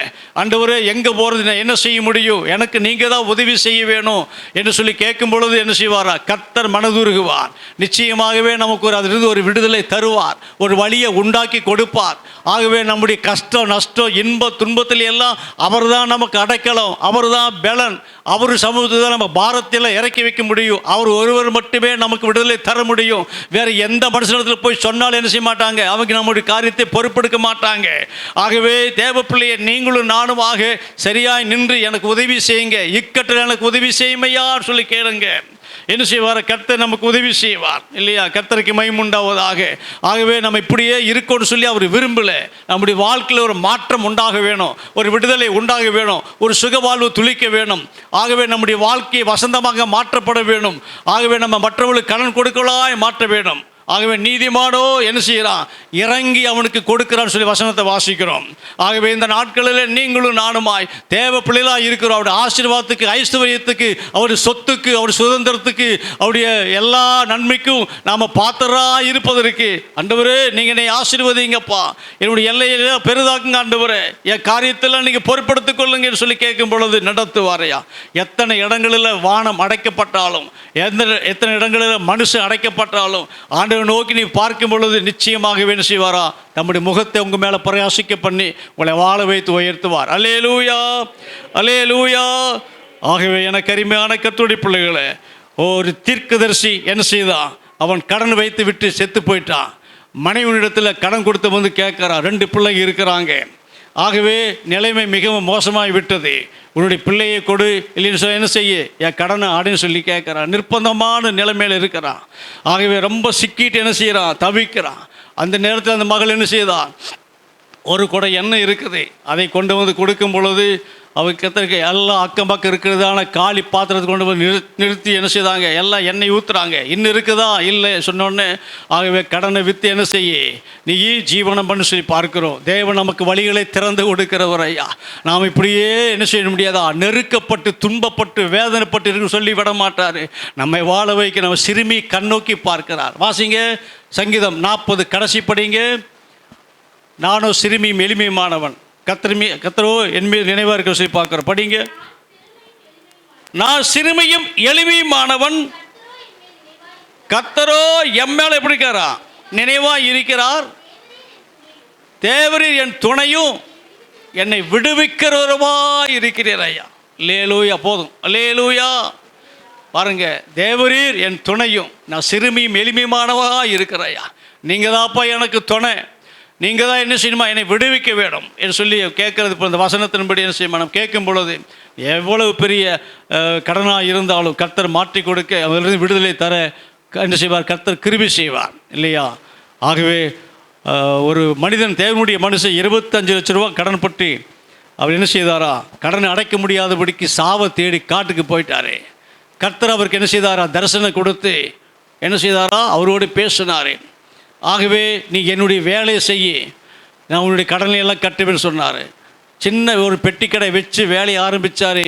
ஆண்டவரே, எங்கே போகிறது? நான் என்ன செய்ய முடியும்? எனக்கு நீங்கள் தான் உதவி செய்ய வேணும் என்று சொல்லி கேட்கும் பொழுது என்ன செய்வாரா? கர்த்தர் மனதுருகுவார். நிச்சயமாகவே நமக்கு அதிலிருந்து ஒரு விடுதலை தருவார், ஒரு வழியை உண்டாக்கி கொடுப்பார். ஆகவே நம்முடைய கஷ்டம் நஷ்டம் இன்ப துன்பத்தில் எல்லாம் அவர் தான் நமக்கு அடைக்கலம், அவர் தான் பலன். அவர் சமூகத்தை தான் நம்ம பாரத்தில் இறக்கி வைக்க முடியும். அவர் ஒருவர் மட்டுமே நமக்கு விடுதலை தர முடியும். வேறு எந்த மனுஷனத்தில் போய் சொன்னாலும் என்ன செய்ய மாட்டாங்க? அவங்க நம்முடைய காரியத்தை பொறுப்பெடுக்க மாட்டாங்க. ஆகவே தேவ பிள்ளையை நீங்களும் நானும் ஆக சரியாய் நின்று எனக்கு உதவி செய்யுங்க, இக்கட்டில் எனக்கு உதவி செய்யுமையான்னு சொல்லி கேளுங்க. என்ன செய்வார்? கர்த்தர் நமக்கு உதவி செய்வார் இல்லையா? கர்த்தருக்கு மகிமை உண்டாவதாக. ஆகவே நம்ம இப்படியே இருக்கோன்னு சொல்லி அவர் விரும்பலை. நம்முடைய வாழ்க்கையில் ஒரு மாற்றம் உண்டாக வேணும், ஒரு விடுதலை உண்டாக வேணும், ஒரு சுகவாழ்வு துளிக்க வேணும். ஆகவே நம்முடைய வாழ்க்கையை வசந்தமாக மாற்றப்பட வேணும். ஆகவே நம்ம மற்றவர்களுக்கு கடன் கொடுக்கலாய் மாற்ற வேணும். ஆகவே நீதிமானோ என்ன செய்கிறான்? இறங்கி அவனுக்கு கொடுக்கிறான்னு சொல்லி வசனத்தை வாசிக்கிறோம். ஆகவே இந்த நாட்களில் நீங்களும் நானுமாய் தேவ பிள்ளைகளாக இருக்கிறோம். அவருடைய ஆசீர்வாதத்துக்கு, ஐஸ்வர்யத்துக்கு, அவருடைய சொத்துக்கு, அவருடைய சுதந்திரத்துக்கு, அவருடைய எல்லா நன்மைக்கும் நாம் பாத்திரராக இருப்பதற்கு ஆண்டவரே நீங்கள் என்னை ஆசீர்வதிங்கப்பா, என்னுடைய எல்லையில பெரிதாக்குங்க ஆண்டவரே, என் காரியத்தில் நீங்கள் பொறுப்படுத்திக் கொள்ளுங்கன்னு சொல்லி கேட்கும் பொழுது நடத்துவாரையா. எத்தனை இடங்களில் வானம் அடைக்கப்பட்டாலும், எத்தனை இடங்களில் மனுஷன் அடைக்கப்பட்டாலும் ஆண்டவர் நோக்கி நீ பார்க்கும் பொழுது நிச்சயமாகவே என்ன செய்வாரா? நம்முடைய முகத்தை உங்கள் மேலே பிரயாசிக்க பண்ணி உங்களை வாழ வைத்து உயர்த்துவார். அல்லேலூயா, அல்லேலூயா. ஆகவே எனக்கு அருமையான கர்த்தருடைய பிள்ளைகளே, ஒரு தீர்க்கதரிசி என்ன செய்தான்? அவன் கடன் வைத்து விட்டு செத்து போயிட்டான். மனைவியிடத்தில் கடன் கொடுத்து வந்து கேட்குறான். 2 பிள்ளைங்க இருக்கிறாங்க. ஆகவே நிலைமை மிகவும் மோசமாகி விட்டது. உன்னுடைய பிள்ளையை கொடு, இல்லைன்னு சொல்லி என்ன செய்ய, என் கடனை ஆடுன்னு சொல்லி கேட்குறான். நிர்பந்தமான நிலைமையில் இருக்கிறான். ஆகவே ரொம்ப சிக்கிட்டு என்ன செய்கிறான்? தவிக்கிறான். அந்த நேரத்தில் அந்த மகள் என்ன செய்தான்? ஒரு குடம் எண்ணெய் இருக்குது, அதை கொண்டு வந்து கொடுக்கும் பொழுது அவருக்கு எல்லாம் அக்கம் பக்கம் இருக்கிறதான காலி பாத்திரத்தை கொண்டு வந்து நிறுத்தி என்ன செய்தாங்க? எல்லாம் எண்ணெய் ஊற்றுறாங்க. இன்னும் இருக்குதா? இல்லை சொன்னோடனே ஆகவே கடனை விற்று என்ன செய்ய, நீ ஜீவனம் பண்ணு சொல்லி பார்க்கிறோம். தேவன் நமக்கு வழிகளை திறந்து கொடுக்கிறவர் ஐயா. நாம் இப்படியே என்ன செய்ய முடியாதா? நெருக்கப்பட்டு துன்பப்பட்டு வேதனைப்பட்டு இருக்கு சொல்லி விட மாட்டார். நம்மை வாழ வைக்க நம்ம சிறுமி கண்ணோக்கி பார்க்கிறார். வாசிங்க சங்கீதம் 40 கடைசி படிங்க. நானோ சிறுமியும் எளிமையுமானவன், கர்த்தரோ என் மீது நினைவாக இருக்க சொல்லி பார்க்குறோம். படிங்க. நான் சிறுமியும் எளிமையுமானவன், கர்த்தரோ என் மேலே எப்படி இருக்காரா? நினைவாக இருக்கிறார். தேவரீர் என் துணையும் என்னை விடுவிக்கிறவருமா இருக்கிறார் ஐயா. அல்லேலூயா. போதும். அல்லேலூயா. பாருங்க, தேவரீர் என் துணையும், நான் சிறுமியும் எளிமையுமானவா இருக்கிற ஐயா. நீங்கள் தான்ப்பா எனக்கு துணை. நீங்கள் தான் என்ன செய்யணுமா, என்னை விடுவிக்க வேணும் என்று சொல்லி கேட்கறது. இப்போ இந்த வசனத்தின்படி என்ன செய்யணும், நம்ம கேட்கும் பொழுது எவ்வளவு பெரிய கடனாக இருந்தாலும் கர்த்தர் மாற்றி கொடுக்க, அதிலிருந்து விடுதலை தர என்ன செய்வார், கர்த்தர் கிருபை செய்வார் இல்லையா. ஆகவே ஒரு மனிதன், தேவனுடைய மனுஷன் 25 லட்ச ரூபா கடன் பட்டு அவர் என்ன செய்தாரா, கடனை அடைக்க முடியாதபடிக்கு சாவை தேடி காட்டுக்கு போயிட்டாரே. கர்த்தர் அவருக்கு என்ன செய்தாரா, தரிசனம் கொடுத்து என்ன செய்தாரா, அவரோடு பேசினார். ஆகவே நீ என்னுடைய வேலையை செய்ய, நான் உன்னுடைய கடனை எல்லாம் கட்டுவேன்னு சொன்னார். சின்ன ஒரு பெட்டி கடை வச்சு வேலையை ஆரம்பித்தார்.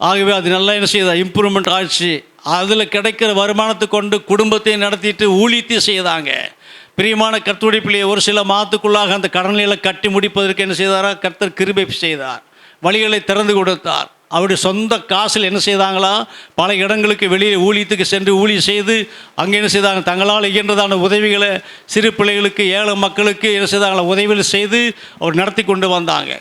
ஆகவே அது நல்லா என்ன செய்தார், இம்ப்ரூவ்மெண்ட் ஆச்சு. அதில் கிடைக்கிற வருமானத்தை கொண்டு குடும்பத்தை நடத்திட்டு ஊழியத்தையும் செய்தாங்க. பிரியமான கர்த்தருடைய பிள்ளையை, ஒரு சில மாதத்துக்குள்ளாக அந்த கடனையெல்லாம் கட்டி முடிப்பதற்கு என்ன செய்தாரா, கர்த்தர் கிருபை செய்தார், வழிகளை திறந்து கொடுத்தார். அவருடைய சொந்த காசில் என்ன செய்தாங்களா, பல இடங்களுக்கு வெளியே ஊழியத்துக்கு சென்று ஊழியம் செய்து அங்கே என்ன செய்தாங்க, தங்களால் இயன்றதான உதவிகளை சிறு பிள்ளைகளுக்கு, ஏழை மக்களுக்கு என்ன செய்தாங்களா, உதவிகள் செய்து அவர் நடத்தி கொண்டு வந்தாங்க.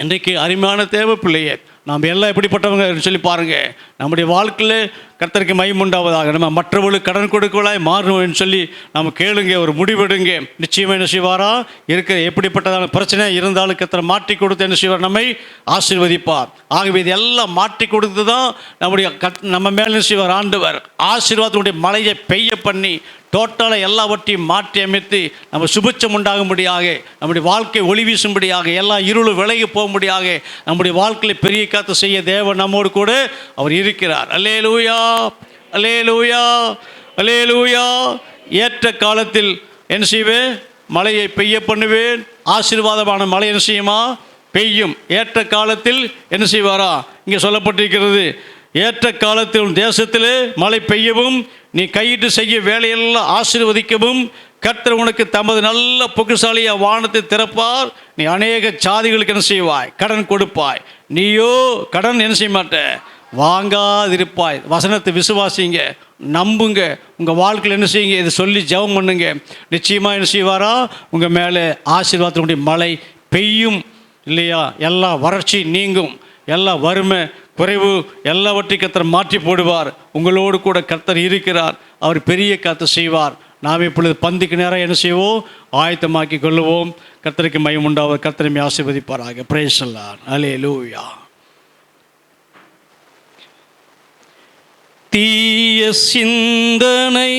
இன்றைக்கு அருமையான தேவ பிள்ளையே, நாம் எல்லாம் எப்படிப்பட்டவங்க சொல்லி பாருங்கள். நம்முடைய வாழ்க்கையில் கர்த்தருக்கு மகிமை உண்டாவதாக. நம்ம மற்றவர்களுக்கு கடன் கொடுக்கலாய் மாறணும்னு சொல்லி நம்ம கேளுங்க, ஒரு முடிவெடுங்க. நிச்சயமாக என்ன செய்வாரா, இருக்கிற எப்படிப்பட்டதான பிரச்சனை இருந்தாலும் கர்த்தர் மாற்றி கொடுத்து என்ன செய்வார், நம்மை ஆசீர்வதிப்பார். ஆகவே இது எல்லாம் மாற்றி கொடுத்து தான் நம்ம மேலே என்ன செய்வார், ஆண்டவர் ஆசீர்வாதத்தினுடைய மழையை பெய்ய பண்ணி டோட்டலாக எல்லாவற்றையும் மாற்றி அமைத்து நம்ம சுபிட்சம் உண்டாகும்படியாக, நம்முடைய வாழ்க்கை ஒளி வீசும்படியாக, எல்லா இருளும் விலகி போகும்படியாக நம்முடைய வாழ்க்கையில் பெரிய காத்து செய்ய தேவன் நம்மோடு கூட அவர் இருக்கிறார். அல்லேலூயா, அல்லேலூயா, அல்லேலூயா. ஏற்ற காலத்தில் என்ன செய்வேன், மழையை பெய்ய பண்ணுவேன். ஆசீர்வாதமான மழை என்ன செய்யுமா, பெய்யும். ஏற்ற காலத்தில் என்ன செய்வாரா, இங்கே சொல்லப்பட்டிருக்கிறது, ஏற்ற காலத்தில் தேசத்திலே மழை பெய்யவும், நீ கையிட்டு செய்ய வேலையெல்லாம் ஆசீர்வதிக்கவும் கர்த்தர் உனக்கு தமது நல்ல பொக்கிஷசாலியாக வானத்தை திறப்பார். நீ அநேக சாதிகளுக்கு என்ன செய்வாய், கடன் கொடுப்பாய். நீயோ கடன் என்ன செய்ய மாட்ட, வாங்காதிருப்பாய். வசனத்தை விசுவாசிங்க, நம்புங்க, உங்கள் வாழ்க்கையில் என்ன செய்யுங்க, இதை சொல்லி ஜெபம் பண்ணுங்க. நிச்சயமாக என்ன செய்வாரா, உங்கள் மேலே ஆசீர்வாதத்தினுடைய மழை பெய்யும் இல்லையா. எல்லா வறட்சி நீங்கும், எல்லா வறுமை குறைவு எல்லாவற்றையும் கர்த்தர் மாற்றி போடுவார். உங்களோடு கூட கர்த்தர் இருக்கிறார், அவர் பெரிய காத்து செய்வார். நாம் இப்பொழுது பந்திக்கு நேரம் என்ன செய்வோம், ஆயத்தமாக்கி கொள்ளுவோம். கர்த்தருக்கு மகிமை உண்டாவது. கர்த்தரை ஆசீர்வதிப்பாராக. Praise the Lord. அல்லேலூயா. தீய சிந்தனை